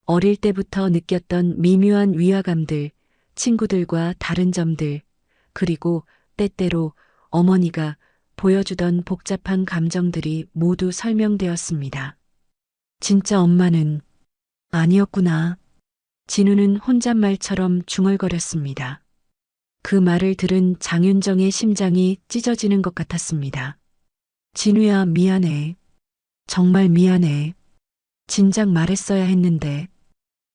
어릴 때부터 느꼈던 미묘한 위화감들, 친구들과 다른 점들, 그리고 때때로 어머니가 보여주던 복잡한 감정들이 모두 설명되었습니다. 진짜 엄마는 아니었구나. 진우는 혼잣말처럼 중얼거렸습니다. 그 말을 들은 장윤정의 심장이 찢어지는 것 같았습니다. 진우야, 미안해. 정말 미안해. 진작 말했어야 했는데.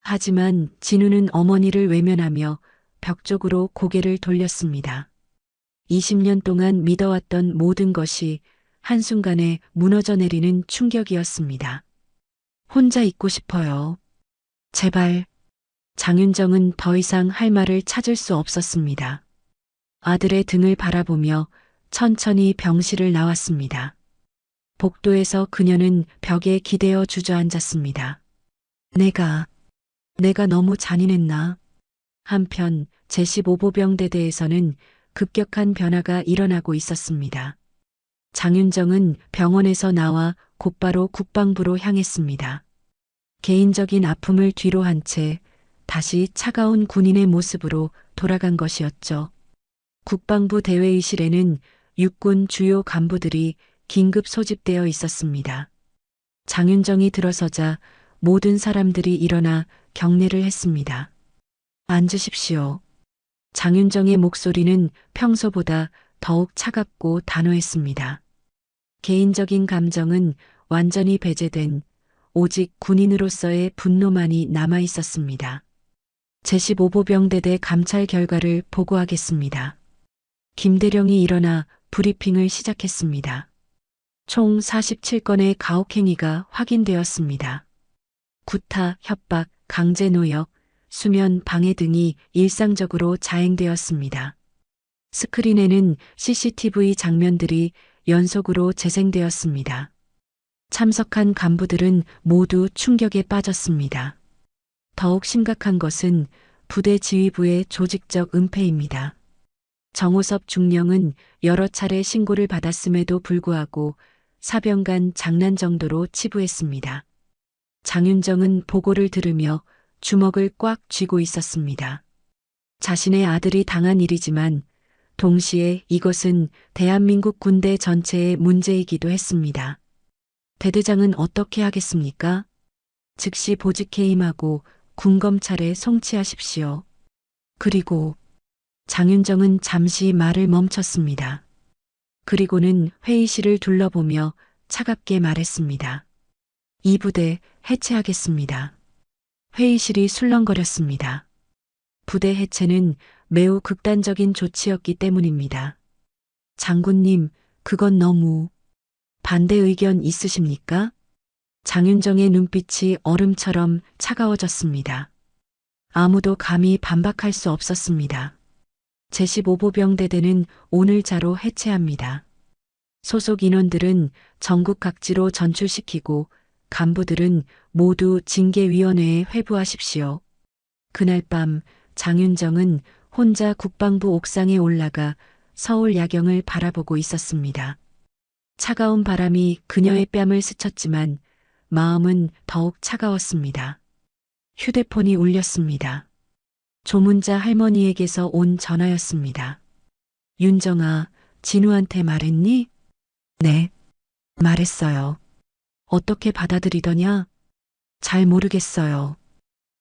하지만 진우는 어머니를 외면하며 벽 쪽으로 고개를 돌렸습니다. 20년 동안 믿어왔던 모든 것이 한순간에 무너져 내리는 충격이었습니다. 혼자 있고 싶어요. 제발. 장윤정은 더 이상 할 말을 찾을 수 없었습니다. 아들의 등을 바라보며 천천히 병실을 나왔습니다. 복도에서 그녀는 벽에 기대어 주저앉았습니다. 내가 너무 잔인했나? 한편 제15보병대대에서는 급격한 변화가 일어나고 있었습니다. 장윤정은 병원에서 나와 곧바로 국방부로 향했습니다. 개인적인 아픔을 뒤로 한 채 다시 차가운 군인의 모습으로 돌아간 것이었죠. 국방부 대회의실에는 육군 주요 간부들이 긴급 소집되어 있었습니다. 장윤정이 들어서자 모든 사람들이 일어나 경례를 했습니다. 앉으십시오. 장윤정의 목소리는 평소보다 더욱 차갑고 단호했습니다. 개인적인 감정은 완전히 배제된 오직 군인으로서의 분노만이 남아 있었습니다. 제15보병대대 감찰 결과를 보고하겠습니다. 김대령이 일어나 브리핑을 시작했습니다. 총 47건의 가혹행위가 확인되었습니다. 구타, 협박, 강제노역, 수면 방해 등이 일상적으로 자행되었습니다. 스크린에는 CCTV 장면들이 연속으로 재생되었습니다. 참석한 간부들은 모두 충격에 빠졌습니다. 더욱 심각한 것은 부대 지휘부의 조직적 은폐입니다. 정호섭 중령은 여러 차례 신고를 받았음에도 불구하고 사병간 장난 정도로 치부했습니다. 장윤정은 보고를 들으며 주먹을 꽉 쥐고 있었습니다. 자신의 아들이 당한 일이지만 동시에 이것은 대한민국 군대 전체의 문제이기도 했습니다. 대대장은 어떻게 하겠습니까? 즉시 보직해 임하고 군검찰에 송치하십시오. 그리고 장윤정은 잠시 말을 멈췄습니다. 그리고는 회의실을 둘러보며 차갑게 말했습니다. 이 부대 해체하겠습니다. 회의실이 술렁거렸습니다. 부대 해체는 매우 극단적인 조치였기 때문입니다. 장군님, 그건 너무... 반대 의견 있으십니까? 장윤정의 눈빛이 얼음처럼 차가워졌습니다. 아무도 감히 반박할 수 없었습니다. 제15보병대대는 오늘자로 해체합니다. 소속 인원들은 전국 각지로 전출시키고 간부들은 모두 징계위원회에 회부하십시오. 그날 밤 장윤정은 혼자 국방부 옥상에 올라가 서울 야경을 바라보고 있었습니다. 차가운 바람이 그녀의 뺨을 스쳤지만 마음은 더욱 차가웠습니다. 휴대폰이 울렸습니다. 조문자 할머니에게서 온 전화였습니다. 윤정아, 진우한테 말했니? 네, 말했어요. 어떻게 받아들이더냐? 잘 모르겠어요.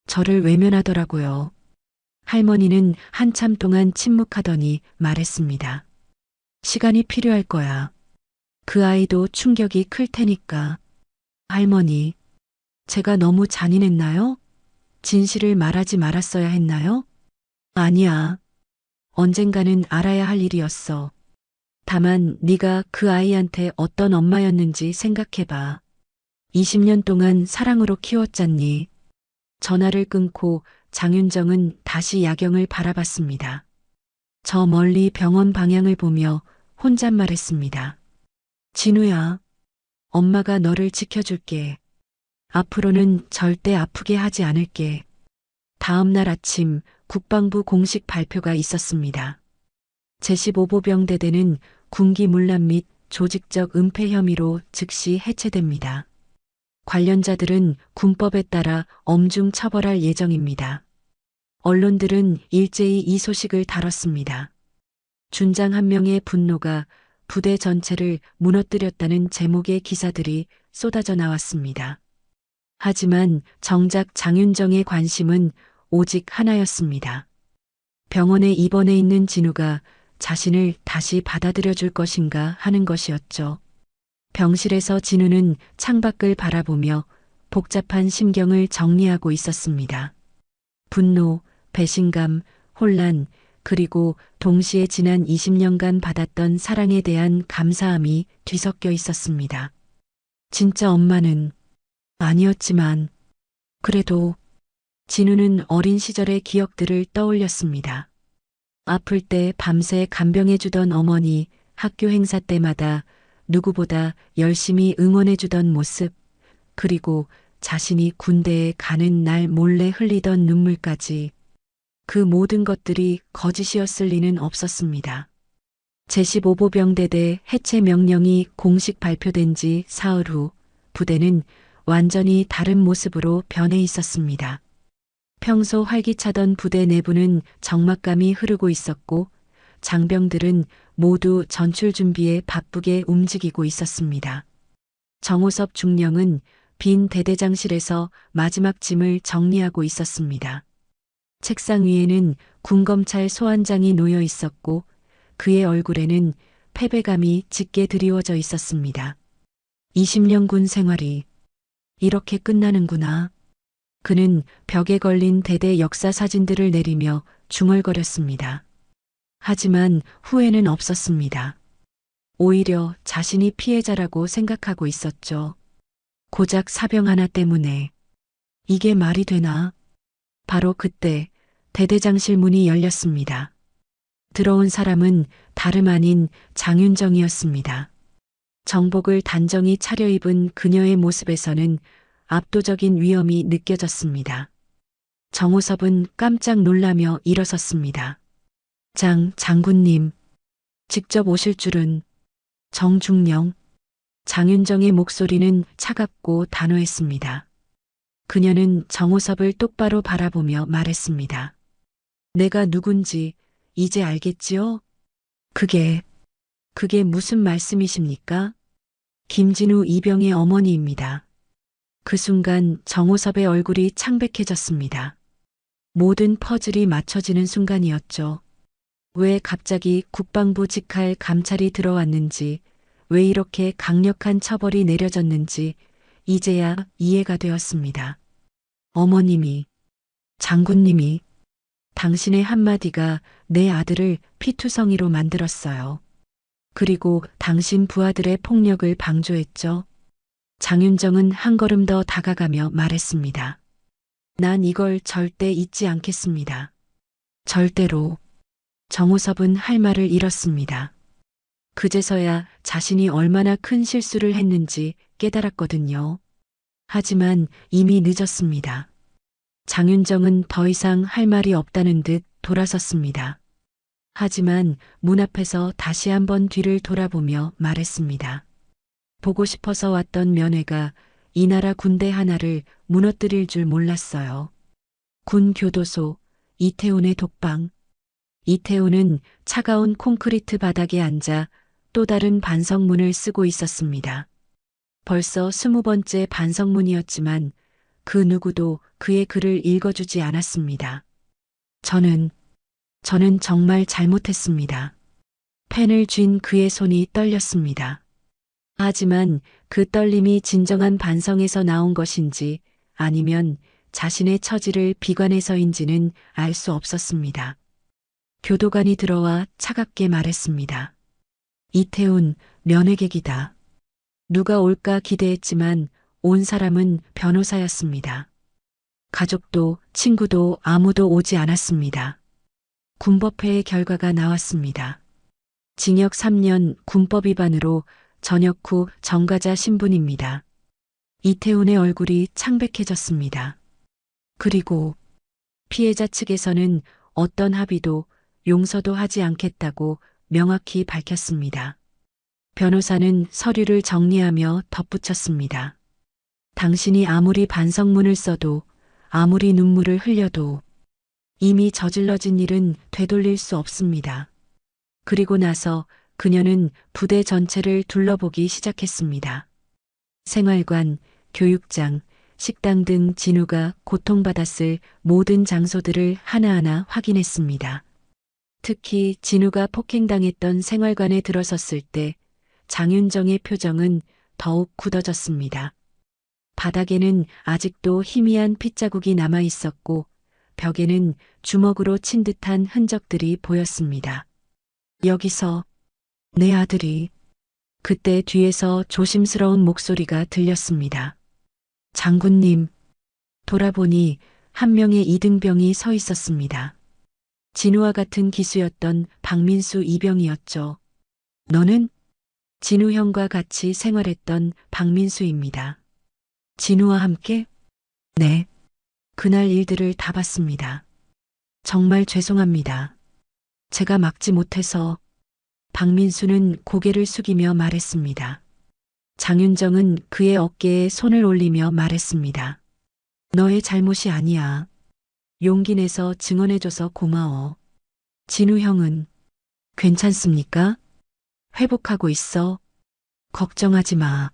저를 외면하더라고요. 할머니는 한참 동안 침묵하더니 말했습니다. 시간이 필요할 거야. 그 아이도 충격이 클 테니까. 할머니, 제가 너무 잔인했나요? 진실을 말하지 말았어야 했나요? 아니야. 언젠가는 알아야 할 일이었어. 다만 네가 그 아이한테 어떤 엄마였는지 생각해봐. 20년 동안 사랑으로 키웠잖니. 전화를 끊고 장윤정은 다시 야경을 바라봤습니다. 저 멀리 병원 방향을 보며 혼잣말했습니다. 진우야, 엄마가 너를 지켜줄게. 앞으로는 절대 아프게 하지 않을게. 다음 날 아침 국방부 공식 발표가 있었습니다. 제15보병대대는 군기 문란 및 조직적 은폐 혐의로 즉시 해체됩니다. 관련자들은 군법에 따라 엄중 처벌할 예정입니다. 언론들은 일제히 이 소식을 다뤘습니다. 준장 한 명의 분노가 부대 전체를 무너뜨렸다는 제목의 기사들이 쏟아져 나왔습니다. 하지만 정작 장윤정의 관심은 오직 하나였습니다. 병원에 입원해 있는 진우가 자신을 다시 받아들여 줄 것인가 하는 것이었죠. 병실에서 진우는 창밖을 바라보며 복잡한 심경을 정리하고 있었습니다. 분노, 배신감, 혼란, 그리고 동시에 지난 20년간 받았던 사랑에 대한 감사함이 뒤섞여 있었습니다. 진짜 엄마는 아니었지만 그래도 진우는 어린 시절의 기억들을 떠올렸습니다. 아플 때 밤새 간병해주던 어머니, 학교 행사 때마다 누구보다 열심히 응원해주던 모습, 그리고 자신이 군대에 가는 날 몰래 흘리던 눈물까지 그 모든 것들이 거짓이었을 리는 없었습니다. 제15보병대대 해체 명령이 공식 발표된 지 사흘 후 부대는 완전히 다른 모습으로 변해 있었습니다. 평소 활기차던 부대 내부는 적막감이 흐르고 있었고 장병들은 모두 전출 준비에 바쁘게 움직이고 있었습니다. 정호섭 중령은 빈 대대장실에서 마지막 짐을 정리하고 있었습니다. 책상 위에는 군검찰 소환장이 놓여 있었고 그의 얼굴에는 패배감이 짙게 드리워져 있었습니다. 20년 군 생활이 이렇게 끝나는구나. 그는 벽에 걸린 대대 역사 사진들을 내리며 중얼거렸습니다. 하지만 후회는 없었습니다. 오히려 자신이 피해자라고 생각하고 있었죠. 고작 사병 하나 때문에. 이게 말이 되나? 바로 그때 대대장실 문이 열렸습니다. 들어온 사람은 다름 아닌 장윤정이었습니다. 정복을 단정히 차려입은 그녀의 모습에서는 압도적인 위엄이 느껴졌습니다. 정호섭은 깜짝 놀라며 일어섰습니다. 장군님, 직접 오실 줄은. 정중령. 장윤정의 목소리는 차갑고 단호했습니다. 그녀는 정호섭을 똑바로 바라보며 말했습니다. 내가 누군지 이제 알겠지요? 그게 무슨 말씀이십니까? 김진우 이병의 어머니입니다. 그 순간 정호섭의 얼굴이 창백해졌습니다. 모든 퍼즐이 맞춰지는 순간이었죠. 왜 갑자기 국방부 직할 감찰이 들어왔는지, 왜 이렇게 강력한 처벌이 내려졌는지 이제야 이해가 되었습니다. 어머님이, 장군님이, 당신의 한마디가 내 아들을 피투성이로 만들었어요. 그리고 당신 부하들의 폭력을 방조했죠. 장윤정은 한 걸음 더 다가가며 말했습니다. 난 이걸 절대 잊지 않겠습니다. 절대로. 정우섭은 할 말을 잃었습니다. 그제서야 자신이 얼마나 큰 실수를 했는지 깨달았거든요. 하지만 이미 늦었습니다. 장윤정은 더 이상 할 말이 없다는 듯 돌아섰습니다. 하지만 문 앞에서 다시 한번 뒤를 돌아보며 말했습니다. 보고 싶어서 왔던 면회가 이 나라 군대 하나를 무너뜨릴 줄 몰랐어요. 군 교도소, 이태훈의 독방. 이태훈은 차가운 콘크리트 바닥에 앉아 또 다른 반성문을 쓰고 있었습니다. 벌써 20번째 반성문이었지만 그 누구도 그의 글을 읽어주지 않았습니다. 저는 정말 잘못했습니다. 펜을 쥔 그의 손이 떨렸습니다. 하지만 그 떨림이 진정한 반성에서 나온 것인지 아니면 자신의 처지를 비관해서인지는 알 수 없었습니다. 교도관이 들어와 차갑게 말했습니다. 이태훈, 면회객이다. 누가 올까 기대했지만 온 사람은 변호사였습니다. 가족도 친구도 아무도 오지 않았습니다. 군법회의 결과가 나왔습니다. 징역 3년 군법 위반으로 전역 후 정가자 신분입니다. 이태훈의 얼굴이 창백해졌습니다. 그리고 피해자 측에서는 어떤 합의도 용서도 하지 않겠다고 명확히 밝혔습니다. 변호사는 서류를 정리하며 덧붙였습니다. 당신이 아무리 반성문을 써도 아무리 눈물을 흘려도 이미 저질러진 일은 되돌릴 수 없습니다. 그리고 나서 그녀는 부대 전체를 둘러보기 시작했습니다. 생활관, 교육장, 식당 등 진우가 고통받았을 모든 장소들을 하나하나 확인했습니다. 특히 진우가 폭행당했던 생활관에 들어섰을 때 장윤정의 표정은 더욱 굳어졌습니다. 바닥에는 아직도 희미한 핏자국이 남아 있었고 벽에는 주먹으로 친 듯한 흔적들이 보였습니다. 여기서 내 아들이. 그때 뒤에서 조심스러운 목소리가 들렸습니다. 장군님. 돌아보니 한 명의 이등병이 서 있었습니다. 진우와 같은 기수였던 박민수 이병이었죠. 너는? 진우 형과 같이 생활했던 박민수입니다. 진우와 함께? 네. 그날 일들을 다 봤습니다. 정말 죄송합니다. 제가 막지 못해서. 박민수는 고개를 숙이며 말했습니다. 장윤정은 그의 어깨에 손을 올리며 말했습니다. 너의 잘못이 아니야. 용기 내서 증언해줘서 고마워. 진우 형은 괜찮습니까? 회복하고 있어. 걱정하지 마.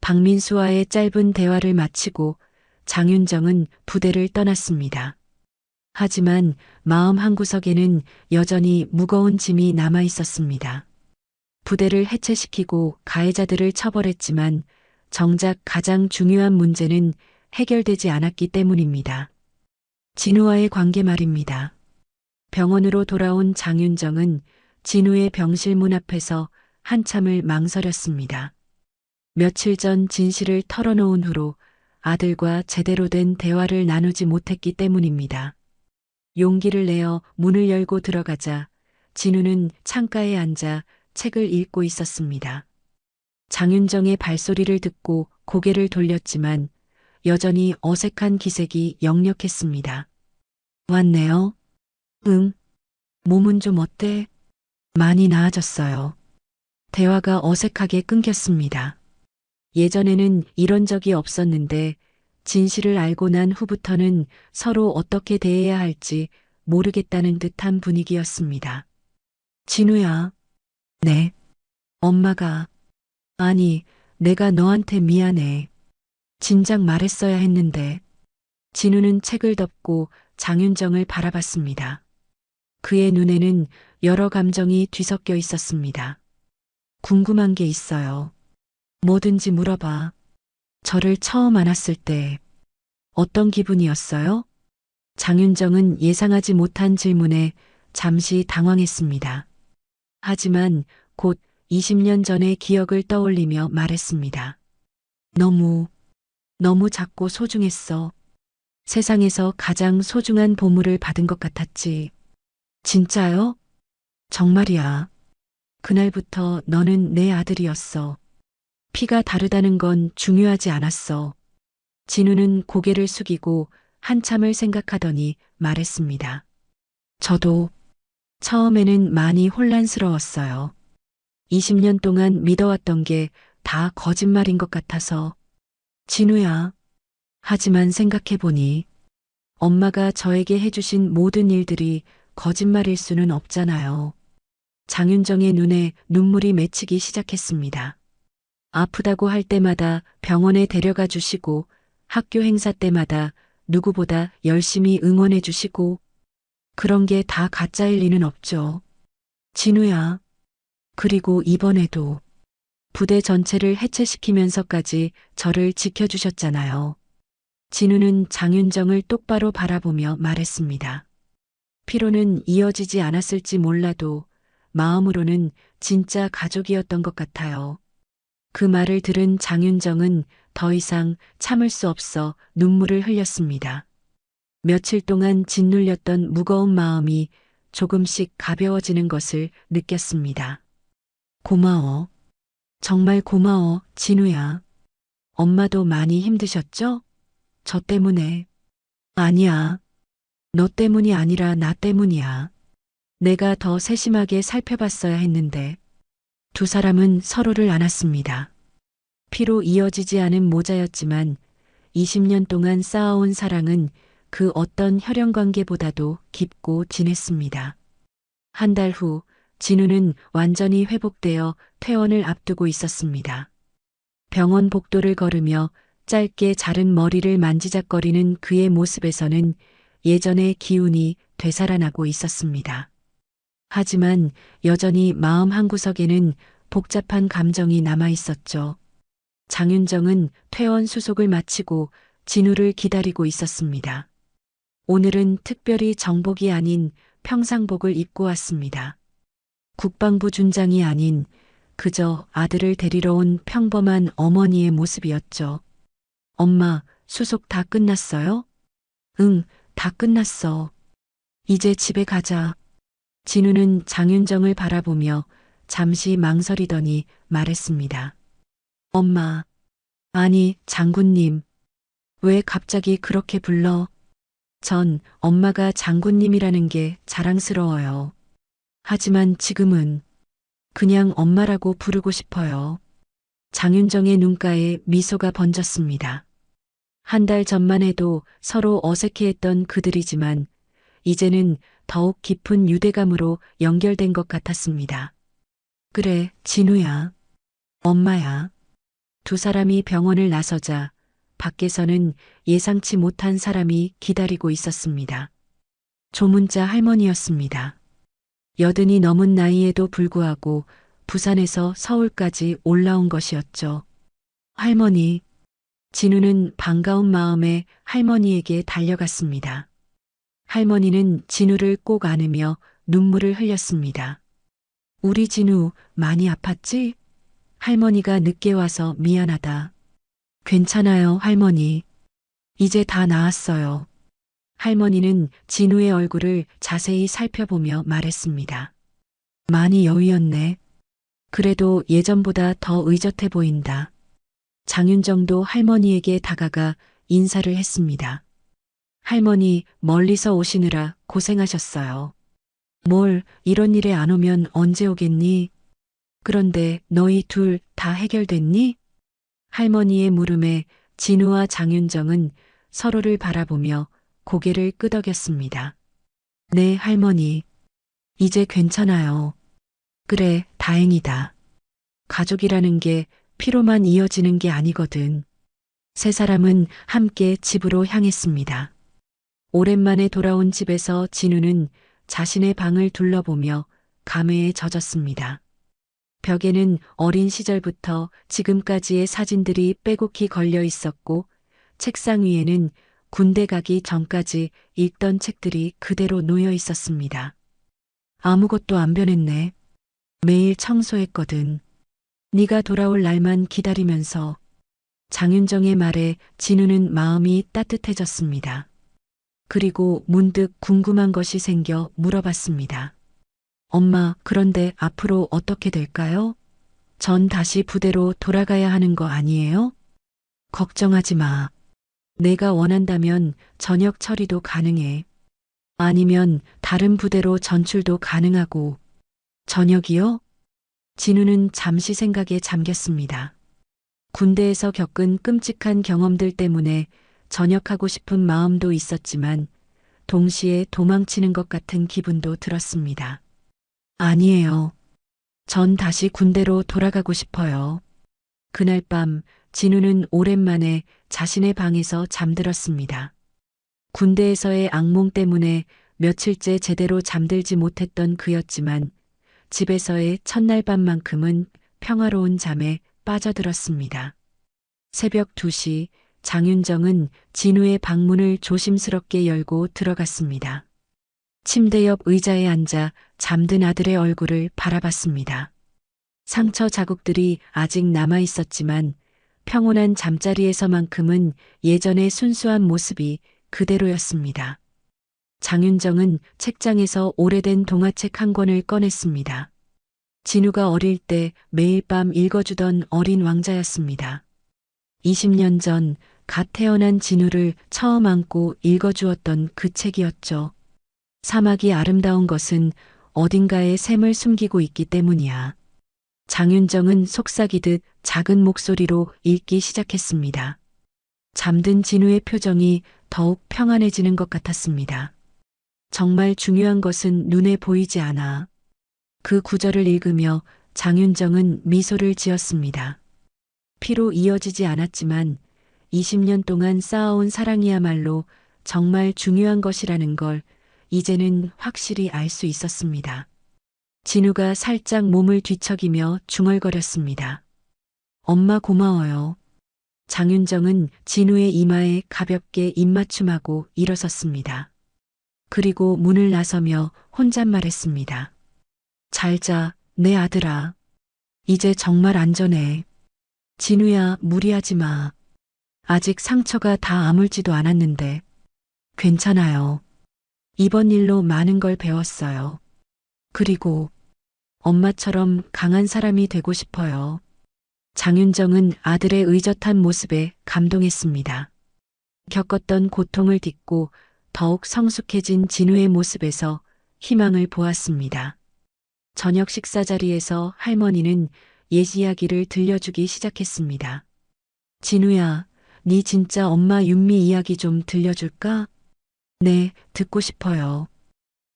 박민수와의 짧은 대화를 마치고 장윤정은 부대를 떠났습니다. 하지만 마음 한구석에는 여전히 무거운 짐이 남아 있었습니다. 부대를 해체시키고 가해자들을 처벌했지만 정작 가장 중요한 문제는 해결되지 않았기 때문입니다. 진우와의 관계 말입니다. 병원으로 돌아온 장윤정은 진우의 병실 문 앞에서 한참을 망설였습니다. 며칠 전 진실을 털어놓은 후로 아들과 제대로 된 대화를 나누지 못했기 때문입니다. 용기를 내어 문을 열고 들어가자 진우는 창가에 앉아 책을 읽고 있었습니다. 장윤정의 발소리를 듣고 고개를 돌렸지만 여전히 어색한 기색이 역력했습니다. 왔네요. 응. 몸은 좀 어때? 많이 나아졌어요. 대화가 어색하게 끊겼습니다. 예전에는 이런 적이 없었는데 진실을 알고 난 후부터는 서로 어떻게 대해야 할지 모르겠다는 듯한 분위기였습니다. 진우야. 네. 엄마가. 아니, 내가 너한테 미안해. 진작 말했어야 했는데. 진우는 책을 덮고 장윤정을 바라봤습니다. 그의 눈에는 여러 감정이 뒤섞여 있었습니다. 궁금한 게 있어요. 뭐든지 물어봐. 저를 처음 안았을 때 어떤 기분이었어요? 장윤정은 예상하지 못한 질문에 잠시 당황했습니다. 하지만 곧 20년 전의 기억을 떠올리며 말했습니다. 너무 작고 소중했어. 세상에서 가장 소중한 보물을 받은 것 같았지. 진짜요? 정말이야. 그날부터 너는 내 아들이었어. 피가 다르다는 건 중요하지 않았어. 진우는 고개를 숙이고 한참을 생각하더니 말했습니다. 저도 처음에는 많이 혼란스러웠어요. 20년 동안 믿어왔던 게 다 거짓말인 것 같아서. 진우야. 하지만 생각해보니 엄마가 저에게 해주신 모든 일들이 거짓말일 수는 없잖아요. 장윤정의 눈에 눈물이 맺히기 시작했습니다. 아프다고 할 때마다 병원에 데려가 주시고 학교 행사 때마다 누구보다 열심히 응원해 주시고 그런 게 다 가짜일 리는 없죠. 진우야. 그리고 이번에도 부대 전체를 해체시키면서까지 저를 지켜주셨잖아요. 진우는 장윤정을 똑바로 바라보며 말했습니다. 피로는 이어지지 않았을지 몰라도 마음으로는 진짜 가족이었던 것 같아요. 그 말을 들은 장윤정은 더 이상 참을 수 없어 눈물을 흘렸습니다. 며칠 동안 짓눌렸던 무거운 마음이 조금씩 가벼워지는 것을 느꼈습니다. 고마워. 정말 고마워, 진우야. 엄마도 많이 힘드셨죠? 저 때문에. 아니야. 너 때문이 아니라 나 때문이야. 내가 더 세심하게 살펴봤어야 했는데. 두 사람은 서로를 안았습니다. 피로 이어지지 않은 모자였지만 20년 동안 쌓아온 사랑은 그 어떤 혈연 관계보다도 깊고 진했습니다. 한 달 후 진우는 완전히 회복되어 퇴원을 앞두고 있었습니다. 병원 복도를 걸으며 짧게 자른 머리를 만지작거리는 그의 모습에서는 예전의 기운이 되살아나고 있었습니다. 하지만 여전히 마음 한구석에는 복잡한 감정이 남아 있었죠. 장윤정은 퇴원 수속을 마치고 진우를 기다리고 있었습니다. 오늘은 특별히 정복이 아닌 평상복을 입고 왔습니다. 국방부 준장이 아닌 그저 아들을 데리러 온 평범한 어머니의 모습이었죠. 엄마, 수속 다 끝났어요? 응, 다 끝났어. 이제 집에 가자. 진우는 장윤정을 바라보며 잠시 망설이더니 말했습니다. 엄마, 아니, 장군님. 왜 갑자기 그렇게 불러? 전 엄마가 장군님이라는 게 자랑스러워요. 하지만 지금은 그냥 엄마라고 부르고 싶어요. 장윤정의 눈가에 미소가 번졌습니다. 한 달 전만 해도 서로 어색해했던 그들이지만 이제는 더욱 깊은 유대감으로 연결된 것 같았습니다. 그래, 진우야. 엄마야. 두 사람이 병원을 나서자 밖에서는 예상치 못한 사람이 기다리고 있었습니다. 조문자 할머니였습니다. 여든이 넘은 나이에도 불구하고 부산에서 서울까지 올라온 것이었죠. 할머니. 진우는 반가운 마음에 할머니에게 달려갔습니다. 할머니는 진우를 꼭 안으며 눈물을 흘렸습니다. 우리 진우 많이 아팠지? 할머니가 늦게 와서 미안하다. 괜찮아요, 할머니. 이제 다 나았어요. 할머니는 진우의 얼굴을 자세히 살펴보며 말했습니다. 많이 여위었네. 그래도 예전보다 더 의젓해 보인다. 장윤정도 할머니에게 다가가 인사를 했습니다. 할머니 멀리서 오시느라 고생하셨어요. 뭘 이런 일에 안 오면 언제 오겠니? 그런데 너희 둘 다 해결됐니? 할머니의 물음에 진우와 장윤정은 서로를 바라보며 고개를 끄덕였습니다. 네, 할머니. 이제 괜찮아요. 그래, 다행이다. 가족이라는 게 피로만 이어지는 게 아니거든. 세 사람은 함께 집으로 향했습니다. 오랜만에 돌아온 집에서 진우는 자신의 방을 둘러보며 감회에 젖었습니다. 벽에는 어린 시절부터 지금까지의 사진들이 빼곡히 걸려 있었고 책상 위에는 군대 가기 전까지 읽던 책들이 그대로 놓여 있었습니다. 아무것도 안 변했네. 매일 청소했거든. 네가 돌아올 날만 기다리면서. 장윤정의 말에 진우는 마음이 따뜻해졌습니다. 그리고 문득 궁금한 것이 생겨 물어봤습니다. 엄마, 그런데 앞으로 어떻게 될까요? 전 다시 부대로 돌아가야 하는 거 아니에요? 걱정하지 마. 내가 원한다면 전역 처리도 가능해. 아니면 다른 부대로 전출도 가능하고. 전역이요? 진우는 잠시 생각에 잠겼습니다. 군대에서 겪은 끔찍한 경험들 때문에 전역하고 싶은 마음도 있었지만 동시에 도망치는 것 같은 기분도 들었습니다. 아니에요. 전 다시 군대로 돌아가고 싶어요. 그날 밤 진우는 오랜만에 자신의 방에서 잠들었습니다. 군대에서의 악몽 때문에 며칠째 제대로 잠들지 못했던 그였지만 집에서의 첫날 밤만큼은 평화로운 잠에 빠져들었습니다. 새벽 2시 장윤정은 진우의 방문을 조심스럽게 열고 들어갔습니다. 침대 옆 의자에 앉아 잠든 아들의 얼굴을 바라봤습니다. 상처 자국들이 아직 남아 있었지만 평온한 잠자리에서만큼은 예전의 순수한 모습이 그대로였습니다. 장윤정은 책장에서 오래된 동화책 한 권을 꺼냈습니다. 진우가 어릴 때 매일 밤 읽어주던 어린 왕자였습니다. 20년 전 갓 태어난 진우를 처음 안고 읽어주었던 그 책이었죠. 사막이 아름다운 것은 어딘가에 샘을 숨기고 있기 때문이야. 장윤정은 속삭이듯 작은 목소리로 읽기 시작했습니다. 잠든 진우의 표정이 더욱 평안해지는 것 같았습니다. 정말 중요한 것은 눈에 보이지 않아. 그 구절을 읽으며 장윤정은 미소를 지었습니다. 피로 이어지지 않았지만 20년 동안 쌓아온 사랑이야말로 정말 중요한 것이라는 걸 이제는 확실히 알 수 있었습니다. 진우가 살짝 몸을 뒤척이며 중얼거렸습니다. 엄마 고마워요. 장윤정은 진우의 이마에 가볍게 입맞춤하고 일어섰습니다. 그리고 문을 나서며 혼잣말했습니다. 잘 자, 내 아들아. 이제 정말 안전해. 진우야, 무리하지 마. 아직 상처가 다 아물지도 않았는데. 괜찮아요. 이번 일로 많은 걸 배웠어요. 그리고 엄마처럼 강한 사람이 되고 싶어요. 장윤정은 아들의 의젓한 모습에 감동했습니다. 겪었던 고통을 딛고 더욱 성숙해진 진우의 모습에서 희망을 보았습니다. 저녁 식사 자리에서 할머니는 옛 이야기를 들려주기 시작했습니다. 진우야, 네 진짜 엄마 윤미 이야기 좀 들려줄까? 네, 듣고 싶어요.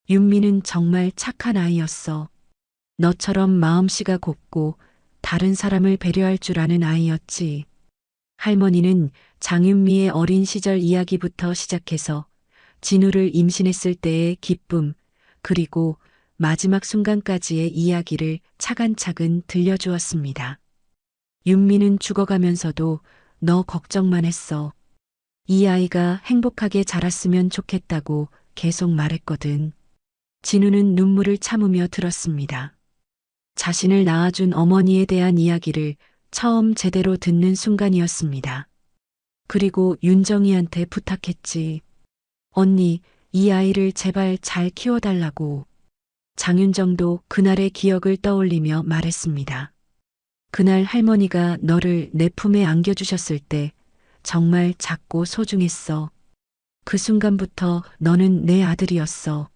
윤미는 정말 착한 아이였어. 너처럼 마음씨가 곱고 다른 사람을 배려할 줄 아는 아이였지. 할머니는 장윤미의 어린 시절 이야기부터 시작해서 진우를 임신했을 때의 기쁨, 그리고 마지막 순간까지의 이야기를 차근차근 들려주었습니다. 윤미는 죽어가면서도 너 걱정만 했어. 이 아이가 행복하게 자랐으면 좋겠다고 계속 말했거든. 진우는 눈물을 참으며 들었습니다. 자신을 낳아준 어머니에 대한 이야기를 처음 제대로 듣는 순간이었습니다. 그리고 윤정이한테 부탁했지. 언니, 이 아이를 제발 잘 키워달라고. 장윤정도 그날의 기억을 떠올리며 말했습니다. 그날 할머니가 너를 내 품에 안겨주셨을 때 정말 작고 소중했어. 그 순간부터 너는 내 아들이었어.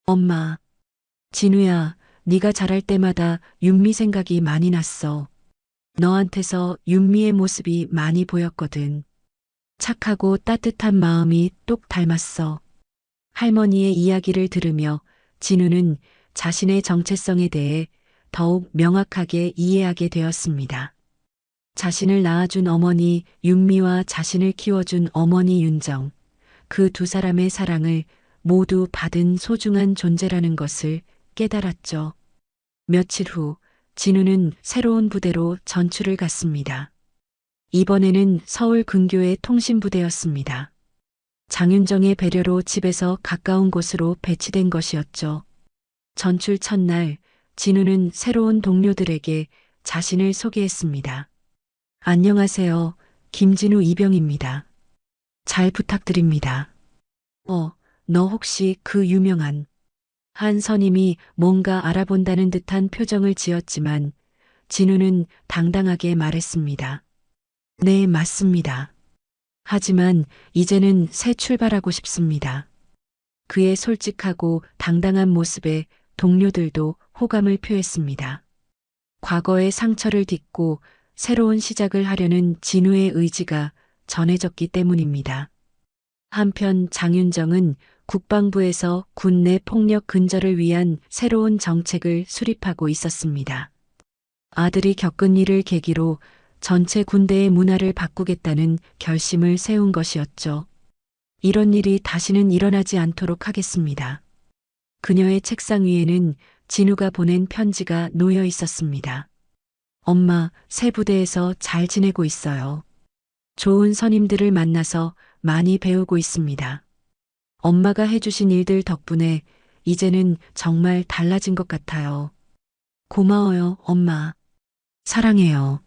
엄마, 진우야, 네가 자랄 때마다 윤미 생각이 많이 났어. 너한테서 윤미의 모습이 많이 보였거든. 착하고 따뜻한 마음이 똑 닮았어. 할머니의 이야기를 들으며 진우는 자신의 정체성에 대해 더욱 명확하게 이해하게 되었습니다. 자신을 낳아준 어머니 윤미와 자신을 키워준 어머니 윤정, 그 두 사람의 사랑을 모두 받은 소중한 존재라는 것을 깨달았죠. 며칠 후 진우는 새로운 부대로 전출을 갔습니다. 이번에는 서울 근교의 통신부대였습니다. 장윤정의 배려로 집에서 가까운 곳으로 배치된 것이었죠. 전출 첫날 진우는 새로운 동료들에게 자신을 소개했습니다. 안녕하세요. 김진우 이병입니다. 잘 부탁드립니다. 너 혹시 그 유명한 한 선임이 뭔가 알아본다는 듯한 표정을 지었지만 진우는 당당하게 말했습니다. 네, 맞습니다. 하지만 이제는 새 출발하고 싶습니다. 그의 솔직하고 당당한 모습에 동료들도 호감을 표했습니다. 과거의 상처를 딛고 새로운 시작을 하려는 진우의 의지가 전해졌기 때문입니다. 한편 장윤정은 국방부에서 군내 폭력 근절을 위한 새로운 정책을 수립하고 있었습니다. 아들이 겪은 일을 계기로 전체 군대의 문화를 바꾸겠다는 결심을 세운 것이었죠. 이런 일이 다시는 일어나지 않도록 하겠습니다. 그녀의 책상 위에는 진우가 보낸 편지가 놓여 있었습니다. 엄마, 새 부대에서 잘 지내고 있어요. 좋은 선임들을 만나서 많이 배우고 있습니다. 엄마가 해주신 일들 덕분에 이제는 정말 달라진 것 같아요. 고마워요, 엄마. 사랑해요.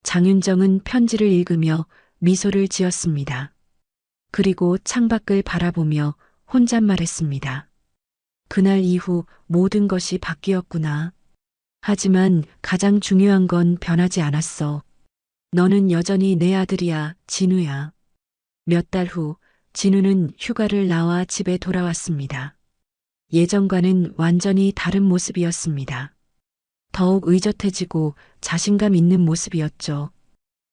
장윤정은 편지를 읽으며 미소를 지었습니다. 그리고 창밖을 바라보며 혼잣말했습니다. 그날 이후 모든 것이 바뀌었구나. 하지만 가장 중요한 건 변하지 않았어. 너는 여전히 내 아들이야, 진우야. 몇 달 후, 진우는 휴가를 나와 집에 돌아왔습니다. 예전과는 완전히 다른 모습이었습니다. 더욱 의젓해지고 자신감 있는 모습이었죠.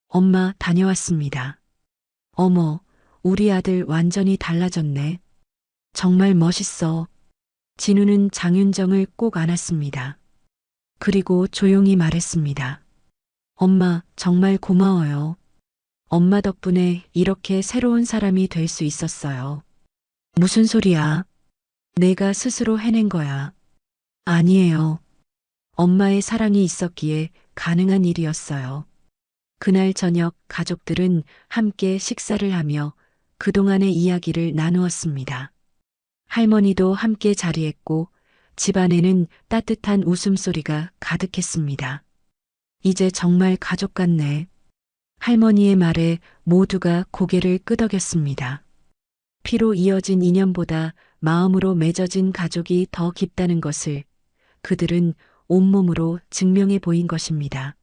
엄마, 다녀왔습니다. 어머, 우리 아들 완전히 달라졌네. 정말 멋있어. 진우는 장윤정을 꼭 안았습니다. 그리고 조용히 말했습니다. 엄마, 정말 고마워요. 엄마 덕분에 이렇게 새로운 사람이 될 수 있었어요. 무슨 소리야? 내가 스스로 해낸 거야. 아니에요. 엄마의 사랑이 있었기에 가능한 일이었어요. 그날 저녁 가족들은 함께 식사를 하며 그동안의 이야기를 나누었습니다. 할머니도 함께 자리했고 집안에는 따뜻한 웃음소리가 가득했습니다. 이제 정말 가족 같네. 할머니의 말에 모두가 고개를 끄덕였습니다. 피로 이어진 인연보다 마음으로 맺어진 가족이 더 깊다는 것을 그들은 온몸으로 증명해 보인 것입니다.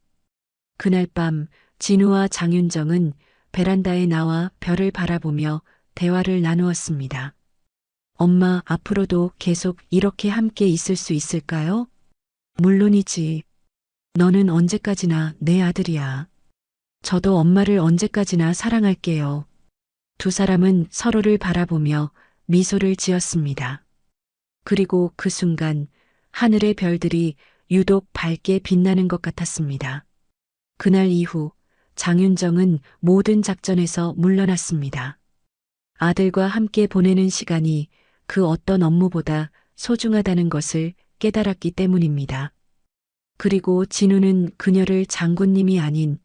그날 밤 진우와 장윤정은 베란다에 나와 별을 바라보며 대화를 나누었습니다. 엄마, 앞으로도 계속 이렇게 함께 있을 수 있을까요? 물론이지. 너는 언제까지나 내 아들이야. 저도 엄마를 언제까지나 사랑할게요. 두 사람은 서로를 바라보며 미소를 지었습니다. 그리고 그 순간 하늘의 별들이 유독 밝게 빛나는 것 같았습니다. 그날 이후 장윤정은 모든 작전에서 물러났습니다. 아들과 함께 보내는 시간이 그 어떤 업무보다 소중하다는 것을 깨달았기 때문입니다. 그리고 진우는 그녀를 장군님이 아닌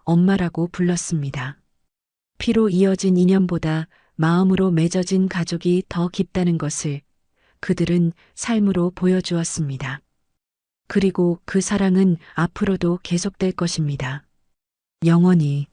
엄마라고 불렀습니다. 피로 이어진 인연보다 마음으로 맺어진 가족이 더 깊다는 것을 그들은 삶으로 보여주었습니다. 그리고 그 사랑은 앞으로도 계속될 것입니다. 영원히.